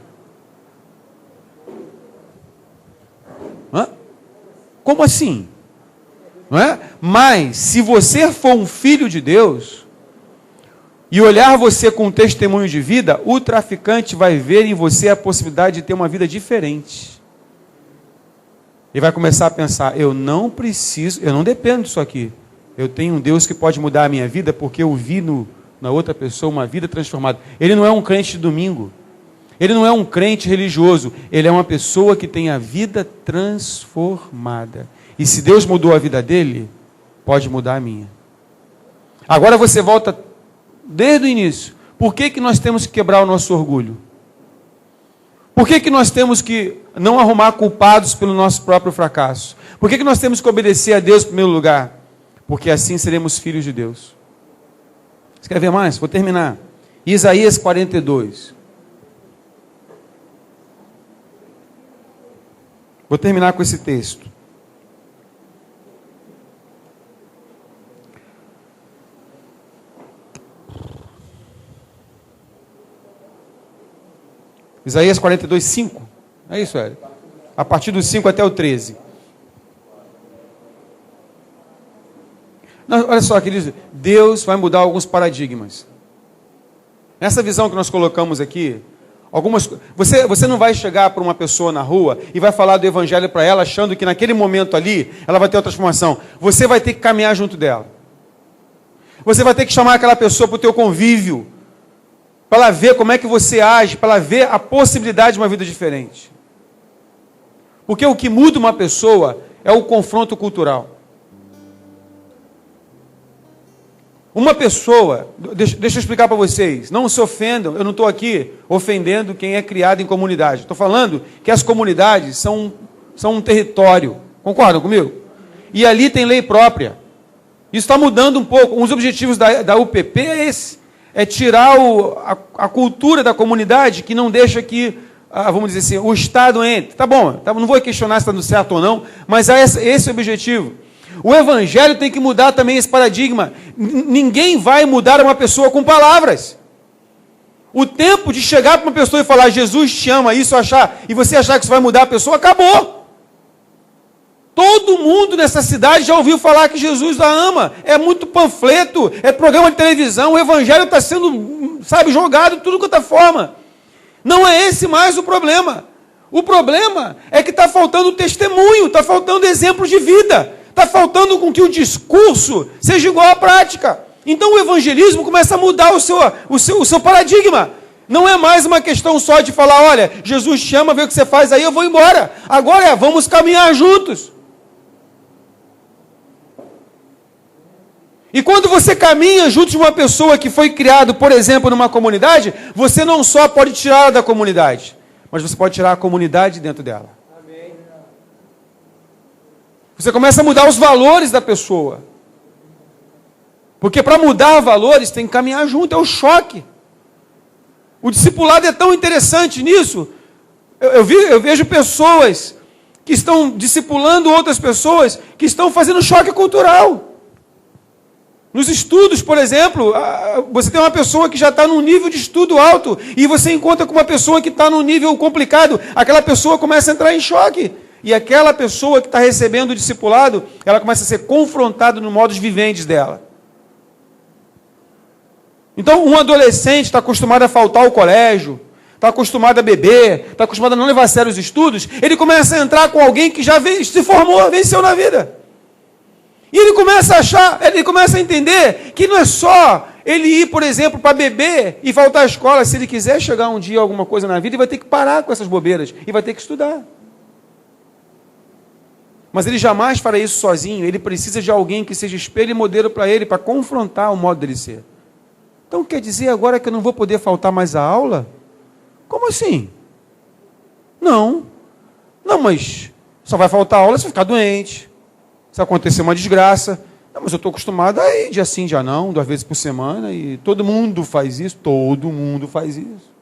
Hã? Como assim? Não é? Mas, se você for um filho de Deus, e olhar você com um testemunho de vida, o traficante vai ver em você a possibilidade de ter uma vida diferente. Ele vai começar a pensar: eu não preciso, eu não dependo disso aqui. Eu tenho um Deus que pode mudar a minha vida, porque eu vi na outra pessoa uma vida transformada. Ele não é um crente de domingo. Ele não é um crente religioso. Ele é uma pessoa que tem a vida transformada. E se Deus mudou a vida dele, pode mudar a minha. Agora você volta desde o início. Por que nós temos que quebrar o nosso orgulho? Por que nós temos que não arrumar culpados pelo nosso próprio fracasso? Por que nós temos que obedecer a Deus em primeiro lugar? Porque assim seremos filhos de Deus. Você quer ver mais? Vou terminar. Isaías 42. Vou terminar com esse texto. Isaías 42, 5. É isso, Hélio. A partir do 5 até o 13. Não, olha só, queridos, Deus vai mudar alguns paradigmas. Nessa visão que nós colocamos aqui, você não vai chegar para uma pessoa na rua e vai falar do evangelho para ela, achando que naquele momento ali, ela vai ter uma transformação. Você vai ter que caminhar junto dela. Você vai ter que chamar aquela pessoa para o teu convívio, para ela ver como é que você age, para ela ver a possibilidade de uma vida diferente. Porque o que muda uma pessoa é o confronto cultural. Uma pessoa, deixa eu explicar para vocês, não se ofendam, eu não estou aqui ofendendo quem é criado em comunidade. Estou falando que as comunidades são um território, concordam comigo? E ali tem lei própria. Isso está mudando um pouco. Um dos objetivos da UPP é esse. É tirar a cultura da comunidade que não deixa que, vamos dizer assim, o Estado entre. Tá bom, não vou questionar se está no certo ou não, mas é esse o objetivo. O evangelho tem que mudar também esse paradigma. Ninguém vai mudar uma pessoa com palavras. O tempo de chegar para uma pessoa e falar, Jesus te ama, isso achar, e você achar que isso vai mudar a pessoa, acabou. Todo mundo nessa cidade já ouviu falar que Jesus a ama. É muito panfleto, é programa de televisão, o evangelho está sendo, jogado de tudo quanto é forma. Não é esse mais o problema. O problema é que está faltando testemunho, está faltando exemplos de vida, está faltando com que o discurso seja igual à prática. Então o evangelismo começa a mudar o seu paradigma. Não é mais uma questão só de falar, olha, Jesus te ama, vê o que você faz aí, eu vou embora. Agora vamos caminhar juntos. E quando você caminha junto de uma pessoa que foi criada, por exemplo, numa comunidade, você não só pode tirá-la da comunidade, mas você pode tirar a comunidade dentro dela. Amém. Você começa a mudar os valores da pessoa. Porque para mudar valores tem que caminhar junto, é o choque. O discipulado é tão interessante nisso. Eu vejo pessoas que estão discipulando outras pessoas que estão fazendo choque cultural. Nos estudos, por exemplo, você tem uma pessoa que já está num nível de estudo alto e você encontra com uma pessoa que está num nível complicado, aquela pessoa começa a entrar em choque. E aquela pessoa que está recebendo o discipulado, ela começa a ser confrontada no modo viventes dela. Então, um adolescente está acostumado a faltar ao colégio, está acostumado a beber, está acostumado a não levar a sério os estudos, ele começa a entrar com alguém que já se formou, venceu na vida. E ele começa a entender que não é só ele ir, por exemplo, para beber e faltar à escola. Se ele quiser chegar um dia a alguma coisa na vida, ele vai ter que parar com essas bobeiras e vai ter que estudar. Mas ele jamais fará isso sozinho. Ele precisa de alguém que seja espelho e modelo para ele, para confrontar o modo dele ser. Então quer dizer agora que eu não vou poder faltar mais à aula? Como assim? Não, mas só vai faltar aula se ficar doente. Se acontecer uma desgraça, não, mas eu estou acostumado a ir dia sim, dia não, 2 vezes por semana, e todo mundo faz isso.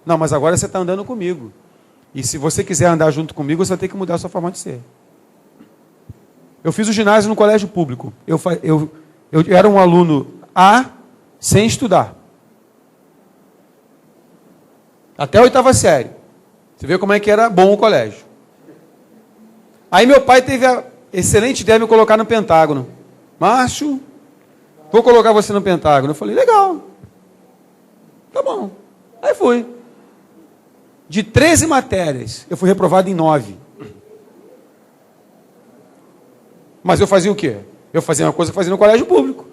Não, mas agora você está andando comigo. E se você quiser andar junto comigo, você vai ter que mudar a sua forma de ser. Eu fiz o ginásio no colégio público. Eu era um aluno A, sem estudar. Até a 8ª série. Você vê como é que era bom o colégio. Aí meu pai teve a excelente ideia de me colocar no Pentágono. Márcio, vou colocar você no Pentágono. Eu falei, legal. Tá bom. Aí fui. De 13 matérias, eu fui reprovado em 9. Mas eu fazia o quê? Eu fazia uma coisa que eu fazia no colégio público.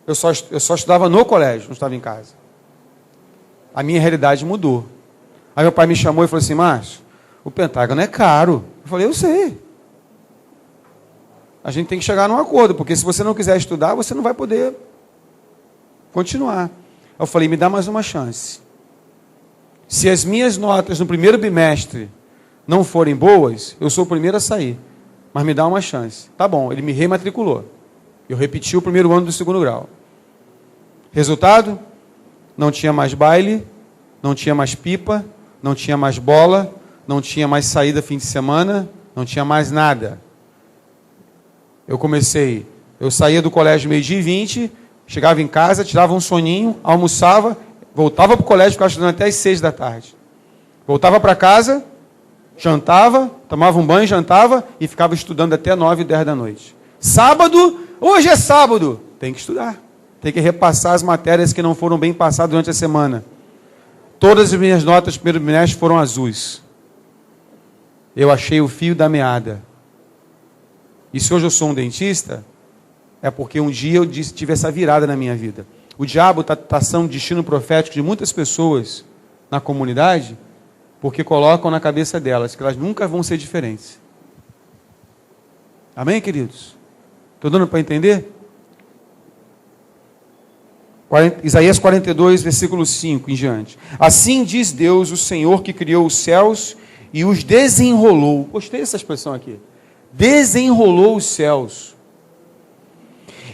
Eu só estudava no colégio, não estava em casa. A minha realidade mudou. Aí meu pai me chamou e falou assim, Márcio, o Pentágono é caro. Eu falei, eu sei. A gente tem que chegar num acordo, porque se você não quiser estudar, você não vai poder continuar. Eu falei, me dá mais uma chance. Se as minhas notas no primeiro bimestre não forem boas, eu sou o primeiro a sair. Mas me dá uma chance. Tá bom, ele me rematriculou. Eu repeti o primeiro ano do 2º grau. Resultado? Não tinha mais baile, não tinha mais pipa, não tinha mais bola, não tinha mais saída fim de semana, não tinha mais nada. Eu saía do colégio 12h20, chegava em casa, tirava um soninho, almoçava, voltava para o colégio, ficava estudando até as 6 da tarde. Voltava para casa, jantava, tomava um banho, jantava e ficava estudando até 9, 10 da noite. Sábado, hoje é sábado, tem que estudar. Tem que repassar as matérias que não foram bem passadas durante a semana. Todas as minhas notas do primeiro bimestre foram azuis. Eu achei o fio da meada. E se hoje eu sou um dentista, é porque um dia eu tive essa virada na minha vida. O diabo está sendo destino profético de muitas pessoas na comunidade, porque colocam na cabeça delas que elas nunca vão ser diferentes. Amém, queridos? Estou dando para entender? Isaías 42, versículo 5 em diante. Assim diz Deus, o Senhor que criou os céus e os desenrolou. Gostei dessa expressão aqui. Desenrolou os céus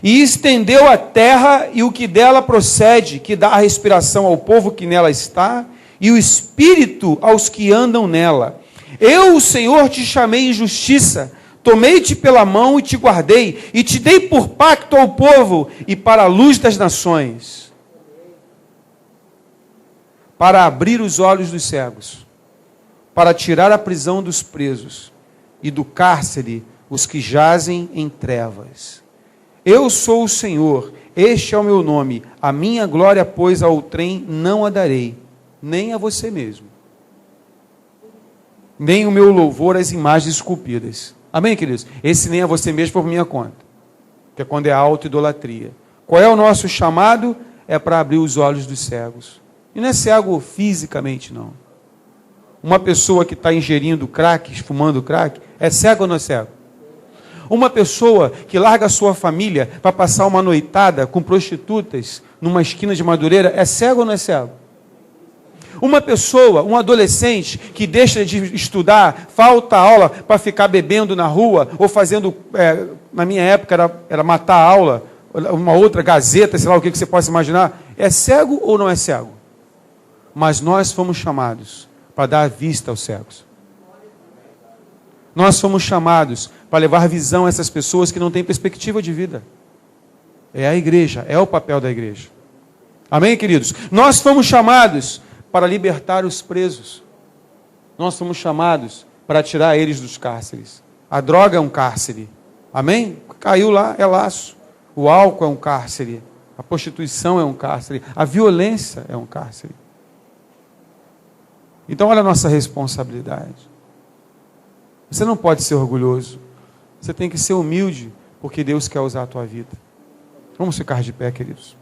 e estendeu a terra e o que dela procede, que dá a respiração ao povo que nela está e o espírito aos que andam nela. Eu, o Senhor, te chamei em justiça, Tomei-te pela mão e te guardei, e te dei por pacto ao povo e para a luz das nações, para abrir os olhos dos cegos, para tirar a prisão dos presos e do cárcere os que jazem em trevas. Eu sou o Senhor, este é o meu nome, a minha glória, pois, a outrem não a darei, nem a você mesmo, nem o meu louvor às imagens esculpidas. Amém, queridos? Esse nem a você mesmo por minha conta, que é quando é auto-idolatria. Qual é o nosso chamado? É para abrir os olhos dos cegos. E não é cego fisicamente, não. Uma pessoa que está ingerindo crack, fumando crack, é cego ou não é cego? Uma pessoa que larga a sua família para passar uma noitada com prostitutas numa esquina de Madureira, é cego ou não é cego? Uma pessoa, um adolescente que deixa de estudar, falta aula para ficar bebendo na rua, ou fazendo, na minha época era matar a aula, uma outra gazeta, sei lá o que você possa imaginar, é cego ou não é cego? Mas nós fomos chamados para dar vista aos cegos. Nós fomos chamados para levar visão a essas pessoas que não têm perspectiva de vida. É a igreja, é o papel da igreja. Amém, queridos? Nós fomos chamados para libertar os presos. Nós fomos chamados para tirar eles dos cárceres. A droga é um cárcere. Amém? Caiu lá, é laço. O álcool é um cárcere. A prostituição é um cárcere. A violência é um cárcere. Então, olha a nossa responsabilidade. Você não pode ser orgulhoso. Você tem que ser humilde, porque Deus quer usar a tua vida. Vamos ficar de pé, queridos.